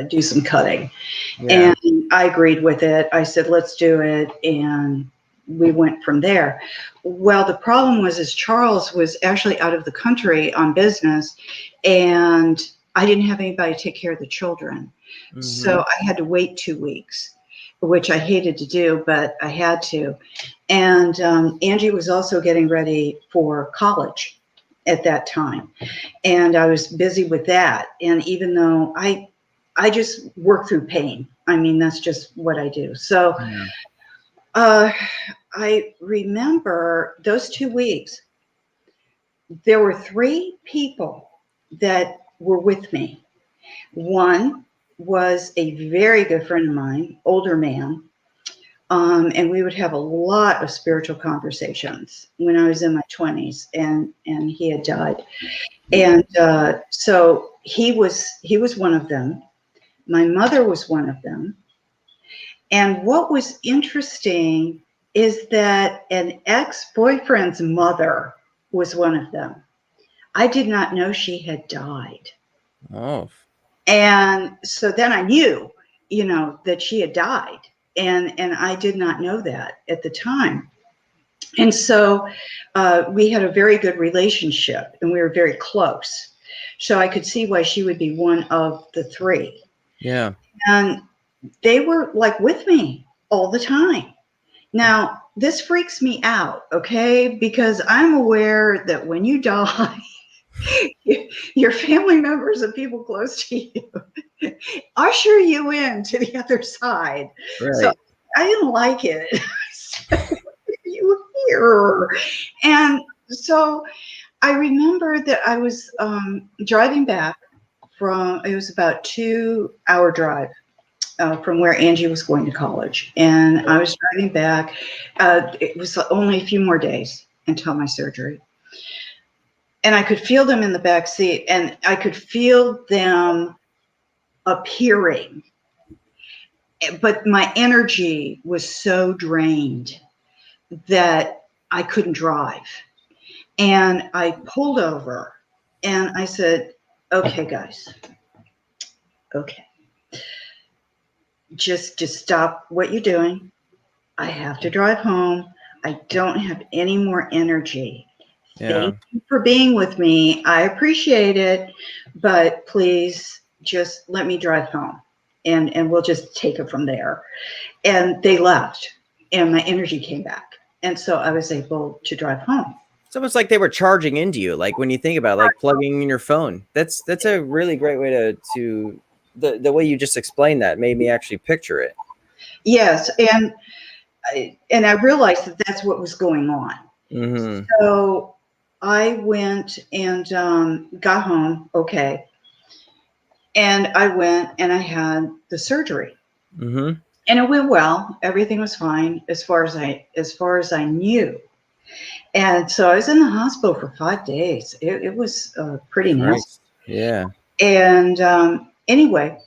[SPEAKER 2] do some cutting. Yeah. And I agreed with it. I said, let's do it. And we went from there. Well, the problem was Charles was actually out of the country on business, and I didn't have anybody to take care of the children. Mm-hmm. So I had to wait 2 weeks, which I hated to do, but I had to. And Angie was also getting ready for college at that time. And I was busy with that. And even though I just work through pain, I mean, that's just what I do. So I remember those 2 weeks, there were 3 people that were with me. One was a very good friend of mine, older man. And we would have a lot of spiritual conversations when I was in my 20s, and he had died. And so he was one of them. My mother was one of them. And what was interesting is that an ex-boyfriend's mother was one of them. I did not know she had died.
[SPEAKER 1] Oh.
[SPEAKER 2] And so then I knew, you know, that she had died. And I did not know that at the time. And so we had a very good relationship, and we were very close. So I could see why she would be one of the three.
[SPEAKER 1] Yeah.
[SPEAKER 2] And they were like with me all the time. Now, this freaks me out, okay? Because I'm aware that when you die, your family members and people close to you usher you in to the other side.
[SPEAKER 1] Right.
[SPEAKER 2] So I didn't like it. You here. And so I remember that I was driving back from, it was about 2-hour drive from where Angie was going to college. And I was driving back. It was only a few more days until my surgery. And I could feel them in the back seat, and I could feel them appearing. But my energy was so drained that I couldn't drive. And I pulled over and I said, okay, guys, okay. Just stop what you're doing. I have to drive home. I don't have any more energy.
[SPEAKER 1] Yeah.
[SPEAKER 2] Thank you for being with me. I appreciate it, but please just let me drive home and we'll just take it from there. And they left and my energy came back. And so I was able to drive home.
[SPEAKER 1] It's almost like they were charging into you. Like when you think about it, like plugging in your phone, that's a really great way to the way you just explained that made me actually picture it.
[SPEAKER 2] Yes. And I realized that that's what was going on.
[SPEAKER 1] Mm-hmm.
[SPEAKER 2] So I went and got home. Okay. And I went and I had the surgery.
[SPEAKER 1] Mm-hmm.
[SPEAKER 2] And it went well. Everything was fine as far as I knew. And so I was in the hospital for 5 days. It was pretty nasty.
[SPEAKER 1] Yeah.
[SPEAKER 2] And anyway,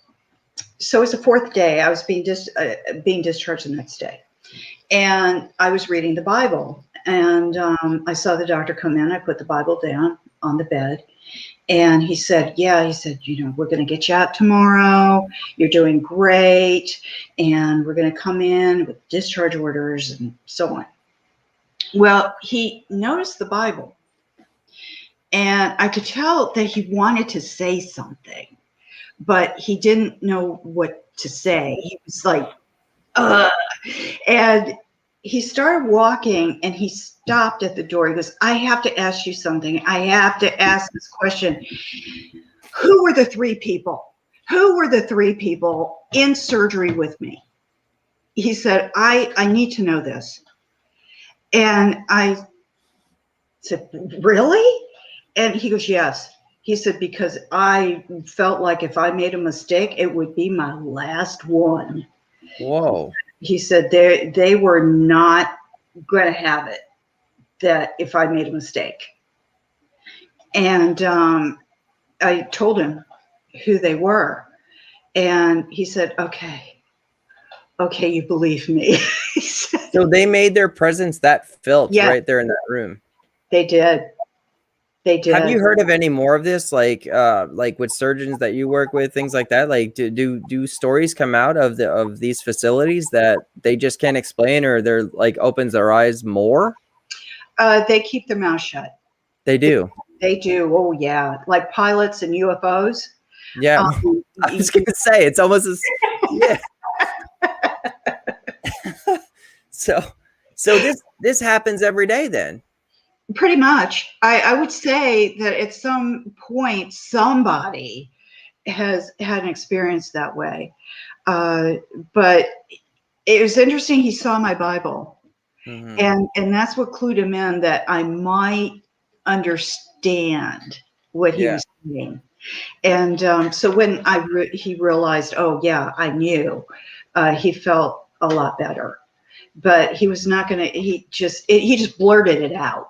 [SPEAKER 2] so it's the 4th day. I was being discharged the next day. And I was reading the Bible. And I saw the doctor come in. I put the Bible down on the bed. And he said, you know, we're going to get you out tomorrow. You're doing great. And we're going to come in with discharge orders and so on. Well, he noticed the Bible. And I could tell that he wanted to say something, but he didn't know what to say. He was like, ugh. And he started walking and he stopped at the door. He goes, I have to ask you something. I have to ask this question. Who were the 3 people? Who were the 3 people in surgery with me? He said, I need to know this. And I said, really? And he goes, yes. He said, because I felt like if I made a mistake, it would be my last one.
[SPEAKER 1] Whoa.
[SPEAKER 2] He said they were not going to have it, that if I made a mistake. And I told him who they were. And he said, okay, you believe me. He said,
[SPEAKER 1] So they made their presence that felt right there in that room.
[SPEAKER 2] They did. They did.
[SPEAKER 1] Have you heard of any more of this? Like with surgeons that you work with, things like that? Like do stories come out of these facilities that they just can't explain, or they're like opens their eyes more?
[SPEAKER 2] They keep their mouth shut.
[SPEAKER 1] They do.
[SPEAKER 2] They do. Oh yeah. Like pilots and UFOs.
[SPEAKER 1] Yeah. I was gonna say it's almost as yeah. So this happens every day then.
[SPEAKER 2] Pretty much. I would say that at some point somebody has had an experience that way. But it was interesting. He saw my Bible. Mm-hmm. And that's what clued him in that I might understand what he was saying. And so when he realized, oh yeah, I knew, he felt a lot better. But he was not going to. He just blurted it out.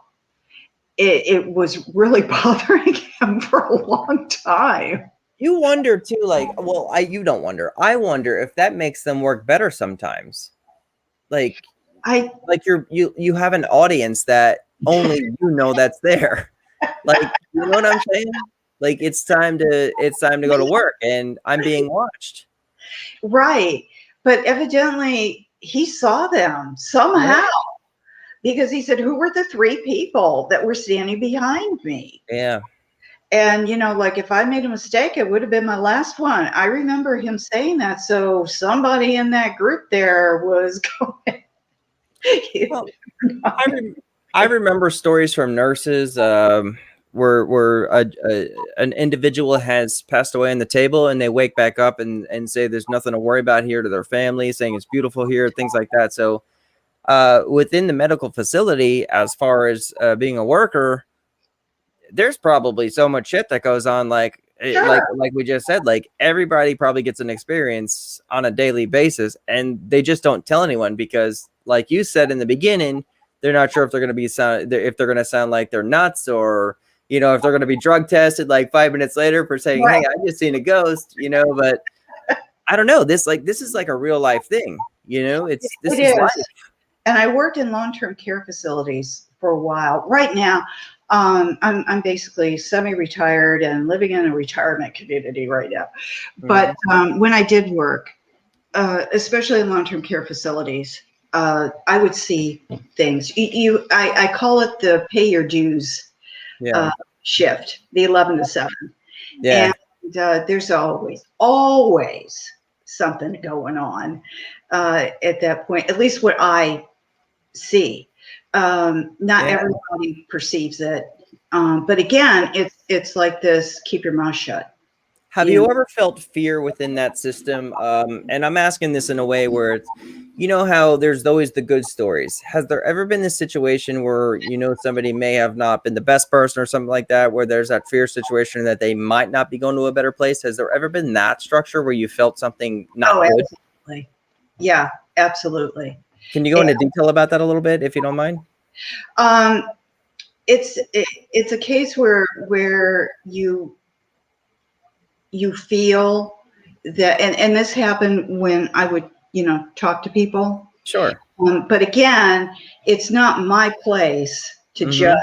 [SPEAKER 2] It was really bothering him for a long time.
[SPEAKER 1] You wonder too, like, well, you don't wonder. I wonder if that makes them work better sometimes. Like you have an audience that only you know that's there. Like, you know what I'm saying? Like it's time to go to work and I'm being watched.
[SPEAKER 2] Right. But evidently he saw them somehow. Because he said, who were the 3 people that were standing behind me?
[SPEAKER 1] Yeah.
[SPEAKER 2] And, like if I made a mistake, it would have been my last one. I remember him saying that. So somebody in that group there was going.
[SPEAKER 1] Well, I remember stories from nurses where an individual has passed away on the table and they wake back up and say there's nothing to worry about here to their family, saying it's beautiful here, things like that. So within the medical facility, as far as being a worker, there's probably so much shit that goes on. Like,
[SPEAKER 2] Sure.
[SPEAKER 1] like we just said, like everybody probably gets an experience on a daily basis and they just don't tell anyone because like you said in the beginning, they're not sure if they're going to be if they're going to sound like they're nuts or, if they're going to be drug tested like 5 minutes later for saying,
[SPEAKER 2] Right.
[SPEAKER 1] hey, I just seen a ghost, but I don't know. This is like a real life thing, this
[SPEAKER 2] It
[SPEAKER 1] is
[SPEAKER 2] is.
[SPEAKER 1] life.
[SPEAKER 2] And I worked in long-term care facilities for a while. Right now, I'm basically semi-retired and living in a retirement community right now. But when I did work, especially in long-term care facilities, I would see things. I call it the pay your dues shift, the 11 to 7.
[SPEAKER 1] Yeah.
[SPEAKER 2] And there's always something going on at that point, at least what I see. Not everybody perceives it. But again, it's like this, keep your mouth shut.
[SPEAKER 1] Have you ever felt fear within that system? And I'm asking this in a way where it's, how there's always the good stories. Has there ever been this situation where, somebody may have not been the best person or something like that, where there's that fear situation that they might not be going to a better place? Has there ever been that structure where you felt something not good?
[SPEAKER 2] Absolutely. Yeah, absolutely.
[SPEAKER 1] Can you go into detail about that a little bit, if you don't mind?
[SPEAKER 2] It's a case where you feel that, and this happened when I would, talk to people.
[SPEAKER 1] Sure.
[SPEAKER 2] But again, it's not my place to judge.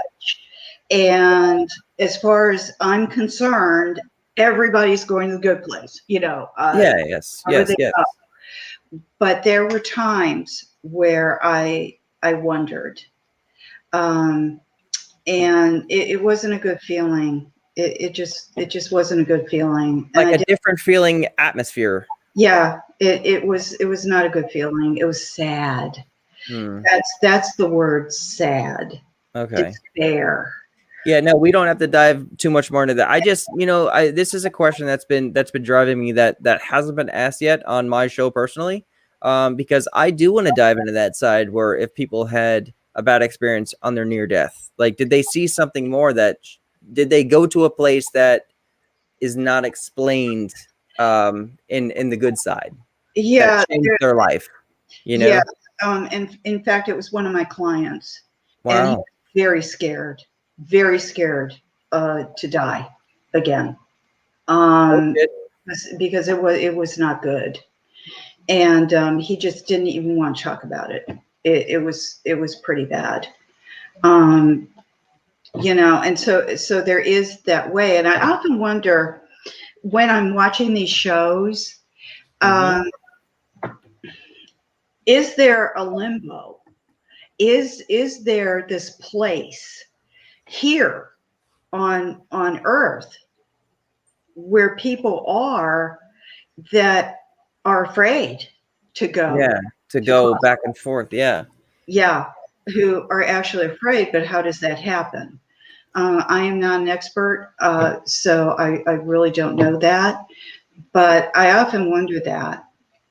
[SPEAKER 2] And as far as I'm concerned, everybody's going to the good place,
[SPEAKER 1] Yes.
[SPEAKER 2] But there were times where I wondered, and it wasn't a good feeling. It just wasn't a good feeling.
[SPEAKER 1] Like a different feeling atmosphere.
[SPEAKER 2] Yeah, it was not a good feeling. It was sad. That's the word, sad.
[SPEAKER 1] Okay.
[SPEAKER 2] It's there.
[SPEAKER 1] Yeah, no, we don't have to dive too much more into that. I just, this is a question that's been driving me that hasn't been asked yet on my show personally, because I do want to dive into that side where if people had a bad experience on their near death, like did they see something more did they go to a place that is not explained in the good side?
[SPEAKER 2] Yeah,
[SPEAKER 1] that changed their life.
[SPEAKER 2] Yeah. And in fact, it was one of my clients.
[SPEAKER 1] Wow.
[SPEAKER 2] And he was very scared to die again. Because it was not good. And he just didn't even want to talk about it. It was pretty bad. And so there is that way. And I often wonder when I'm watching these shows, is there a limbo? Is there this place here on Earth where people are that are afraid to go?
[SPEAKER 1] Yeah, to go back and forth. Yeah.
[SPEAKER 2] Yeah, who are actually afraid, but how does that happen? I am not an expert, so I really don't know that. But I often wonder that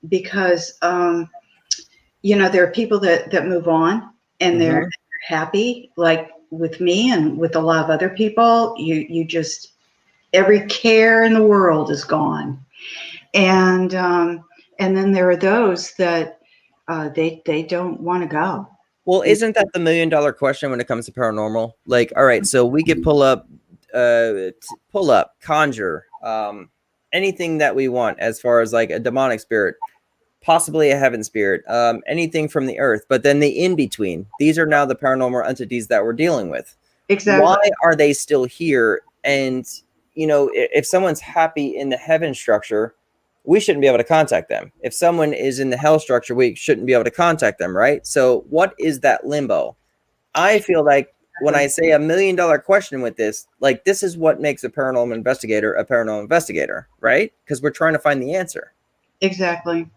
[SPEAKER 2] because, there are people that move on and they're happy, like with me and with a lot of other people. You just, every care in the world is gone. And then there are those that they don't want to go.
[SPEAKER 1] Well, isn't that the $1 million question when it comes to paranormal? Like, all right, so we could pull up, conjure, anything that we want as far as like a demonic spirit, possibly a heaven spirit, anything from the earth, but then the in-between. These are now the paranormal entities that we're dealing with.
[SPEAKER 2] Exactly.
[SPEAKER 1] Why are they still here? And, if someone's happy in the heaven structure, we shouldn't be able to contact them. If someone is in the hell structure, we shouldn't be able to contact them, right? So what is that limbo? I feel like when I say $1 million question with this, like, this is what makes a paranormal investigator, right? Because we're trying to find the answer.
[SPEAKER 2] Exactly.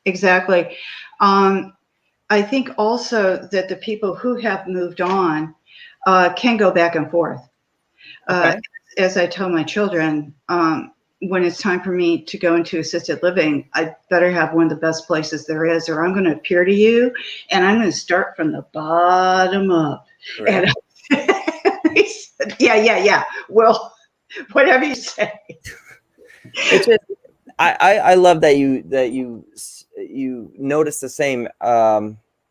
[SPEAKER 2] Exactly. I think also that the people who have moved on can go back and forth.
[SPEAKER 1] Okay.
[SPEAKER 2] As I tell my children, when it's time for me to go into assisted living, I better have one of the best places there is, or I'm going to appear to you, and I'm going to start from the bottom up.
[SPEAKER 1] Right.
[SPEAKER 2] And he said, yeah. Well, whatever you say.
[SPEAKER 1] It's just, I love that you notice the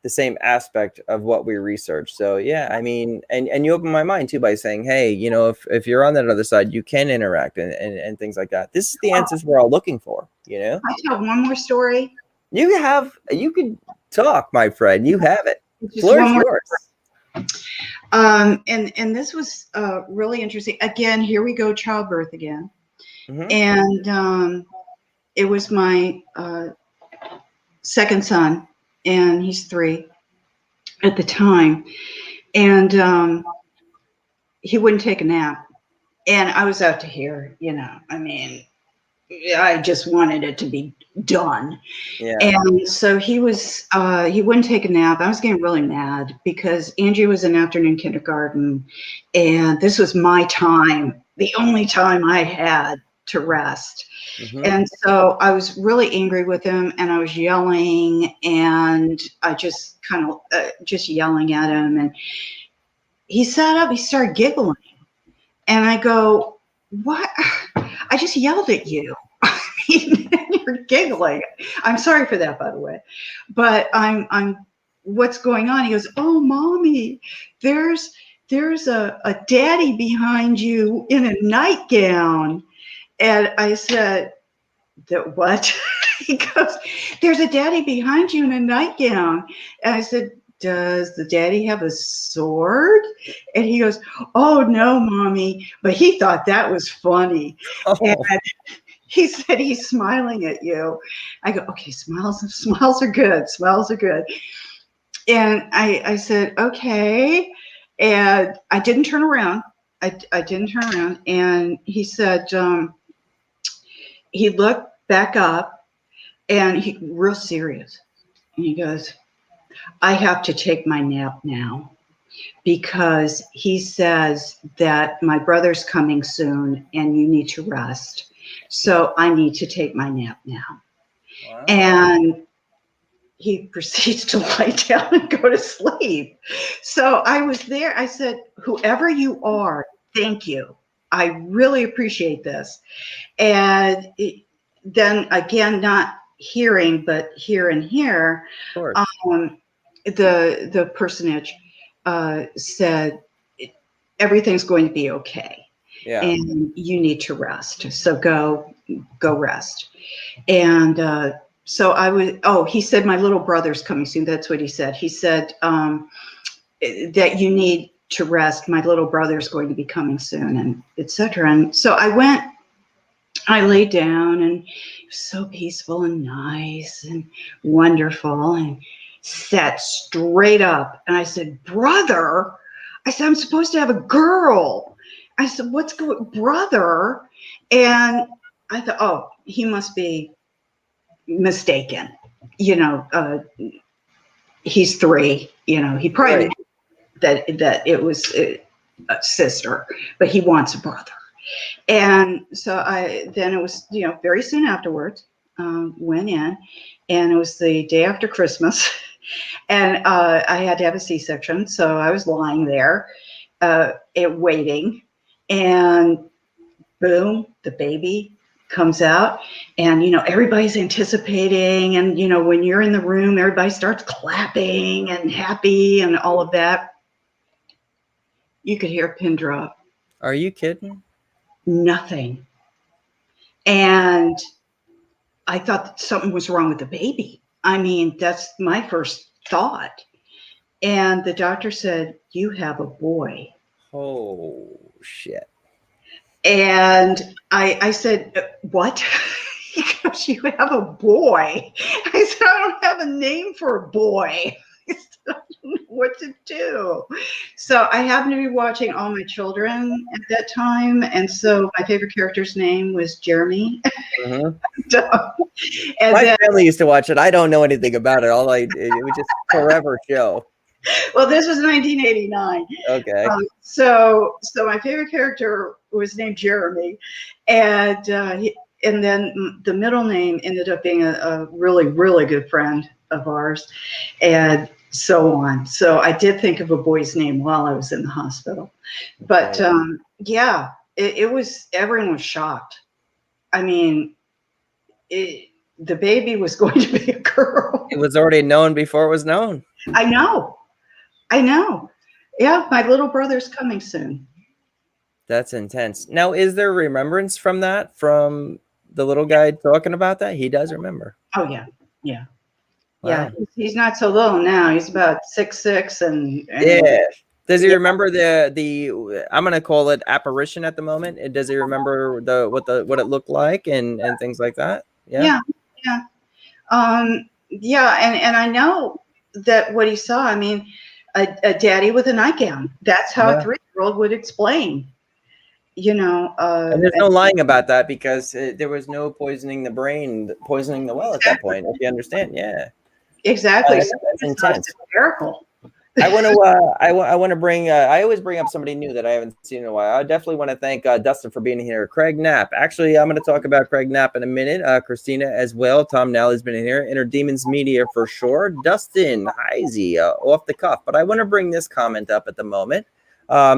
[SPEAKER 1] same aspect of what we research. So yeah, I mean, and you open my mind too by saying, hey, you know, if you're on that other side, you can interact and things like that. This is the answers we're all looking for, you know.
[SPEAKER 2] I tell one more story.
[SPEAKER 1] You could talk, my friend. You have it.
[SPEAKER 2] Just
[SPEAKER 1] Floor is yours.
[SPEAKER 2] And this was really interesting. Again, here we go, childbirth again. And it was my second son, and he's 3 at the time. And he wouldn't take a nap. And I was out to here, you know, I mean, I just wanted it to be done.
[SPEAKER 1] Yeah.
[SPEAKER 2] And so he wouldn't take a nap. I was getting really mad because Angie was in afternoon kindergarten, and this was my time, the only time I had to rest. And so I was really angry with him, and I was yelling, and I just kind of just yelling at him. And he sat up, he started giggling. And I go, what? I just yelled at you. I mean, you're giggling. I'm sorry for that, by the way. But I'm what's going on? He goes, oh, mommy, there's a daddy behind you in a nightgown. And I said, that what? He goes, there's a daddy behind you in a nightgown. And I said, does the daddy have a sword? And he goes, oh, no, mommy. But he thought that was funny. Oh. And he said, he's smiling at you. I go, okay, smiles are good. Smiles are good. And I said, okay. And I didn't turn around. I didn't turn around. And he said, he looked back up, and he real serious. And he goes, I have to take my nap now, because he says that my brother's coming soon and you need to rest. So I need to take my nap now. Wow. And he proceeds to lie down and go to sleep. So I was there. I said, whoever you are, thank you. I really appreciate this. And then again, not hearing, but here and here, the personage said, everything's going to be okay. Yeah. And you need to rest. So go rest. And so I was, he said, my little brother's coming soon. That's what he said. He said that you need to rest. My little brother's going to be coming soon, and etc. And so I laid down, and it was so peaceful and nice and wonderful, and sat straight up. And I said, brother, I said, I'm supposed to have a girl. I said, what's going, brother? And I thought, oh, he must be mistaken. You know, he's 3, you know, he probably knew that it was a sister, but he wants a brother. And so then it was, you know, very soon afterwards, went in, and it was the day after Christmas, and I had to have a C-section. So I was lying there waiting, and boom, the baby comes out, and, you know, everybody's anticipating. And, you know, when you're in the room, everybody starts clapping and happy and all of that. You could hear a pin drop.
[SPEAKER 1] Are you kidding?
[SPEAKER 2] Nothing. And I thought that something was wrong with the baby. I mean, that's my first thought. And the doctor said, you have a boy.
[SPEAKER 1] Oh, shit.
[SPEAKER 2] And I said, what? He goes, you have a boy. I said, I don't have a name for a boy. I don't know what to do. So I happened to be watching All My Children at that time, and so my favorite character's name was Jeremy.
[SPEAKER 1] Mhm.
[SPEAKER 2] And
[SPEAKER 1] My
[SPEAKER 2] then,
[SPEAKER 1] family used to watch it. I don't know anything about it. It was just forever show.
[SPEAKER 2] well, this was 1989.
[SPEAKER 1] Okay.
[SPEAKER 2] So my favorite character was named Jeremy, and and then the middle name ended up being a really, really good friend of ours, and so on. So I did think of a boy's name while I was in the hospital, but yeah, it was, everyone was shocked. I mean, the baby was going to be a girl.
[SPEAKER 1] It was already known before it was known.
[SPEAKER 2] I know. Yeah, my little brother's coming soon.
[SPEAKER 1] That's intense. Now, is there remembrance from that, from the little guy talking about that? He does remember.
[SPEAKER 2] Oh yeah, yeah.
[SPEAKER 1] Wow.
[SPEAKER 2] Yeah, he's not so little now. He's about 6'6", and
[SPEAKER 1] Yeah. Does he remember the I'm gonna call it apparition at the moment? And does he remember what it looked like and things like that?
[SPEAKER 2] Yeah. And I know that what he saw. I mean, a daddy with a nightgown. That's how a 3-year-old would explain. You know,
[SPEAKER 1] and there's no lying about that, because there was no poisoning the brain, poisoning the well at that point. If you understand, yeah.
[SPEAKER 2] Exactly.
[SPEAKER 1] That's intense.
[SPEAKER 2] Hysterical.
[SPEAKER 1] I want to. I want to bring. I always bring up somebody new that I haven't seen in a while. I definitely want to thank Dustin for being here. Craig Knapp. Actually, I'm going to talk about Craig Knapp in a minute. Christina as well. Tom Nally's been in here. Inner Demons Media for sure. Dustin, Heisey, off the cuff. But I want to bring this comment up at the moment.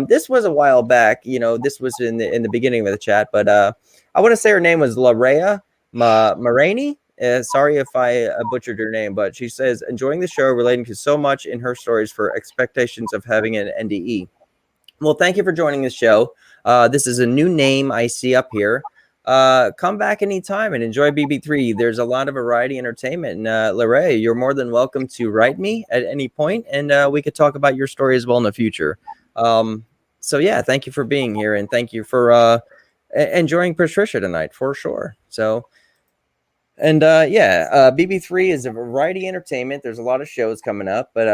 [SPEAKER 1] This was a while back. You know, this was in the beginning of the chat. But I want to say her name was Larea Maraney. Sorry if I butchered her name, but she says, enjoying the show, relating to so much in her stories for expectations of having an NDE. Well, thank you for joining the show. This is a new name I see up here. Come back anytime and enjoy BB3. There's a lot of variety entertainment. And Larea, you're more than welcome to write me at any point, and we could talk about your story as well in the future. So yeah, thank you for being here, and thank you for enjoying Patricia tonight for sure. So. And BB3 is a variety entertainment. There's a lot of shows coming up, but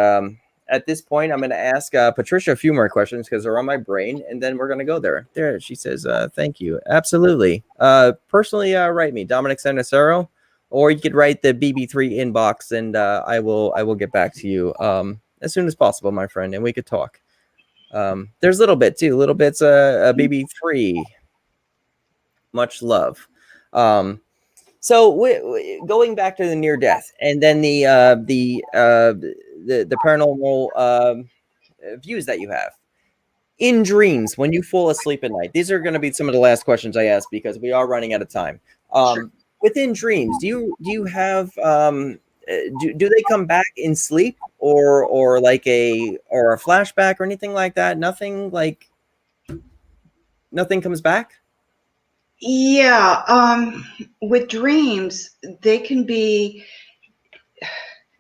[SPEAKER 1] at this point, I'm going to ask Patricia a few more questions because they're on my brain, and then we're going to go there. There, she says, thank you. Absolutely. Personally, write me, Dominic Sanacero, or you could write the BB3 inbox, and I will get back to you as soon as possible, my friend, and we could talk. There's a little bit, too. Little bits BB3. Much love. So going back to the near death, and then the paranormal views that you have in dreams when you fall asleep at night. These are going to be some of the last questions I ask because we are running out of time.
[SPEAKER 2] Sure.
[SPEAKER 1] Within dreams, do you have do they come back in sleep or like a flashback or anything like that? Nothing comes back.
[SPEAKER 2] Yeah, with dreams, they can be,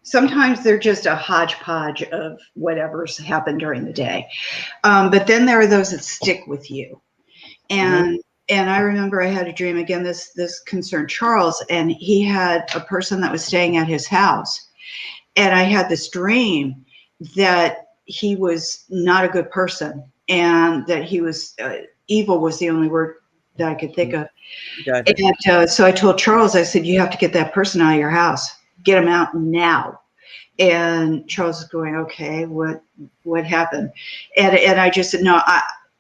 [SPEAKER 2] sometimes they're just a hodgepodge of whatever's happened during the day. But then there are those that stick with you. And I remember I had a dream, again, this concerned Charles, and he had a person that was staying at his house. And I had this dream that he was not a good person, and that he was, evil was the only word that I could think of. Gotcha. And so I told Charles, I said, you have to get that person out of your house. Get him out now. And Charles is going, okay, what happened? And I just said, no,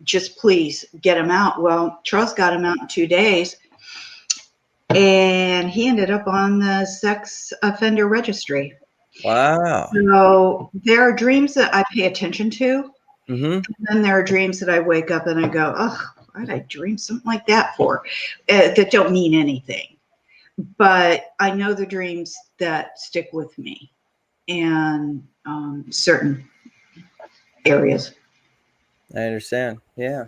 [SPEAKER 2] just please get him out. Well, Charles got him out in 2 days, and he ended up on the sex offender registry.
[SPEAKER 1] Wow.
[SPEAKER 2] So there are dreams that I pay attention to.
[SPEAKER 1] And
[SPEAKER 2] then there are dreams that I wake up and I go, oh, why did I dream something like that for? That don't mean anything. But I know the dreams that stick with me and certain areas.
[SPEAKER 1] I understand. Yeah.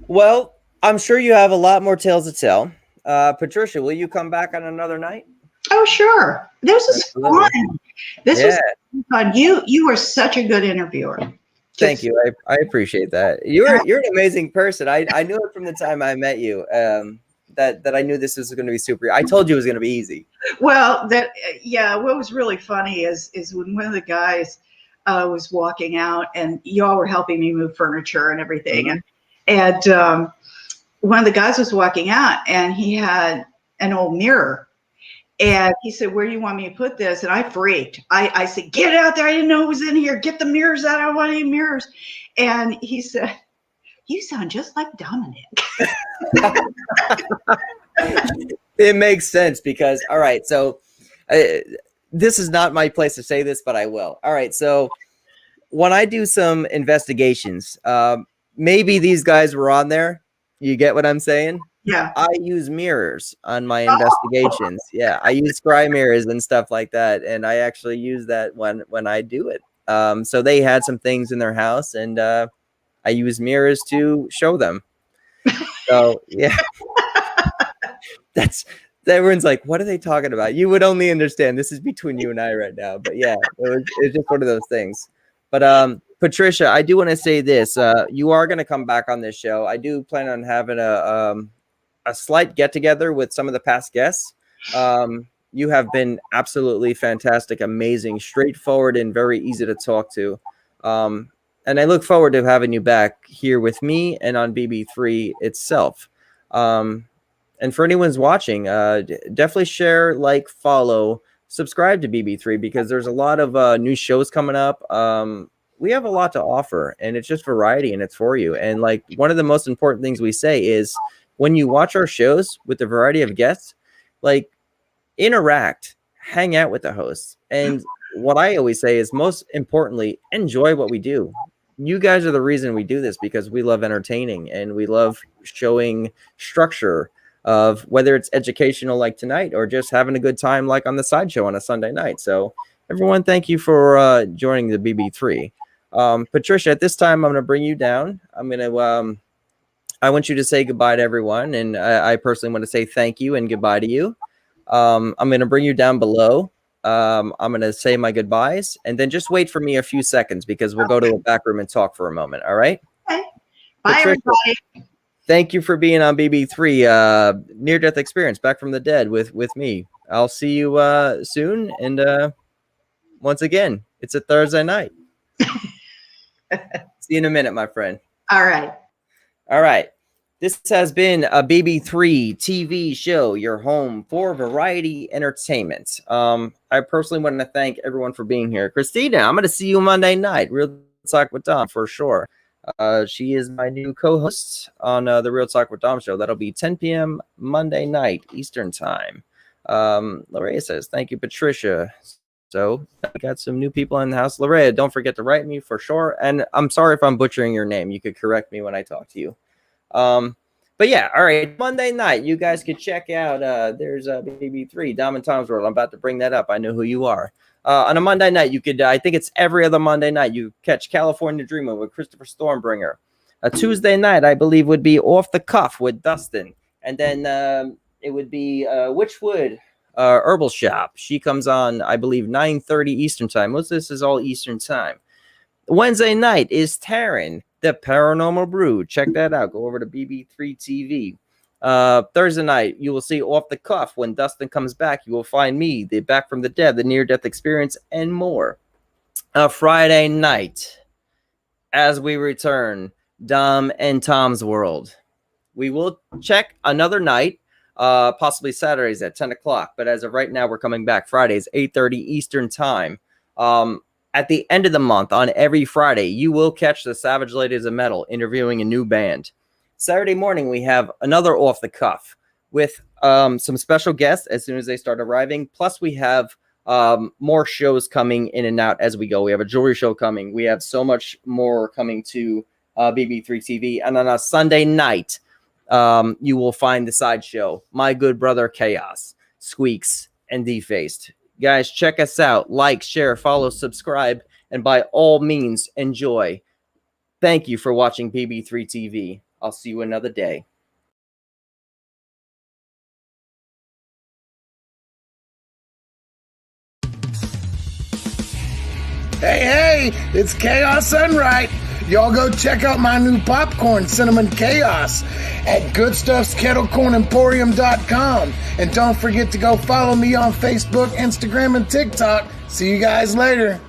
[SPEAKER 1] Well, I'm sure you have a lot more tales to tell. Patricia, will you come back on another night?
[SPEAKER 2] Oh, sure. This is fun. This was fun. You were such a good interviewer.
[SPEAKER 1] Thank you. I appreciate that. You're an amazing person. I knew it from the time I met you. that I knew this was going to be super. I told you it was going to be easy.
[SPEAKER 2] Well, what was really funny is when one of the guys was walking out, and y'all were helping me move furniture and everything, and one of the guys was walking out, and he had an old mirror. And he said, "Where do you want me to put this?" And I freaked. I said, "Get it out there. I didn't know it was in here. Get the mirrors out. I don't want any mirrors." And he said, "You sound just like Dominic."
[SPEAKER 1] It makes sense because, all right, so this is not my place to say this, but I will. All right, so when I do some investigations, maybe these guys were on there. You get what I'm saying?
[SPEAKER 2] Yeah.
[SPEAKER 1] I use mirrors on my investigations. Yeah, I use scry mirrors and stuff like that, and I actually use that when I do it. So they had some things in their house, and I use mirrors to show them. So yeah, everyone's like, "What are they talking about?" You would only understand. This is between you and I right now. But yeah, it's just one of those things. But Patricia, I do want to say this: you are going to come back on this show. I do plan on having a slight get together with some of the past guests. You have been absolutely fantastic, amazing, straightforward, and very easy to talk to. And I look forward to having you back here with me and on BB3 itself. And for anyone's watching, definitely share, like, follow, subscribe to BB3 because there's a lot of new shows coming up. We have a lot to offer, and it's just variety, and it's for you. And like one of the most important things we say is when you watch our shows with the variety of guests, like interact, hang out with the hosts. And what I always say is most importantly, enjoy what we do. You guys are the reason we do this because we love entertaining and we love showing structure of whether it's educational like tonight or just having a good time like on the sideshow on a Sunday night. So everyone, thank you for joining the BB3. Patricia, at this time, I'm going to bring you down. I'm going to I want you to say goodbye to everyone, and I personally want to say thank you and goodbye to you. I'm going to bring you down below. I'm going to say my goodbyes, and then just wait for me a few seconds because we'll go to a back room and talk for a moment. All right?
[SPEAKER 2] Okay. Bye,
[SPEAKER 1] Patricia,
[SPEAKER 2] everybody.
[SPEAKER 1] thank you for being on BB3, Near-Death Experience, Back from the Dead with me. I'll see you soon, and once again, it's a Thursday night. See you in a minute, my friend.
[SPEAKER 2] All right.
[SPEAKER 1] All right. This has been a BB3 TV show, your home for variety entertainment. I personally want to thank everyone for being here. Christina, I'm going to see you Monday night. Real Talk with Dom for sure. She is my new co-host on the Real Talk with Dom show. That'll be 10 p.m. Monday night Eastern time. Lorraine says, thank you, Patricia. So we got some new people in the house. Lorraine, don't forget to write me for sure. And I'm sorry if I'm butchering your name. You could correct me when I talk to you. But yeah, all right. Monday night, you guys could check out. There's BB3, Dom and Tom's World. I'm about to bring that up. I know who you are. On a Monday night, you could. I think it's every other Monday night. You catch California Dreamer with Christopher Stormbringer. A Tuesday night, I believe, would be Off the Cuff with Dustin, and then it would be Witchwood Herbal Shop. She comes on, I believe, 9:30 Eastern time. Most of this is all Eastern time. Wednesday night is Taryn, the Paranormal Brew. Check that out. Go over to BB3 TV. Thursday night, you will see Off the Cuff. When Dustin comes back, you will find me, the Back from the Dead, the Near-Death Experience, and more. Friday night, as we return, Dom and Tom's World. We will check another night, possibly Saturdays at 10 o'clock. But as of right now, we're coming back Fridays, 8:30 Eastern time. At the end of the month, on every Friday, you will catch the Savage Ladies of Metal interviewing a new band. Saturday morning, we have another Off the Cuff with some special guests as soon as they start arriving. Plus, we have more shows coming in and out as we go. We have a jewelry show coming. We have so much more coming to BB3 TV. And on a Sunday night, you will find the sideshow, My Good Brother Chaos, Squeaks, and Defaced. Guys, check us out. Like, share, follow, subscribe, and by all means, enjoy. Thank you for watching BB3 TV. I'll see you another day.
[SPEAKER 3] Hey, it's Chaos Sunright. Y'all go check out my new popcorn, Cinnamon Chaos, at goodstuffskettlecornemporium.com. And don't forget to go follow me on Facebook, Instagram, and TikTok. See you guys later.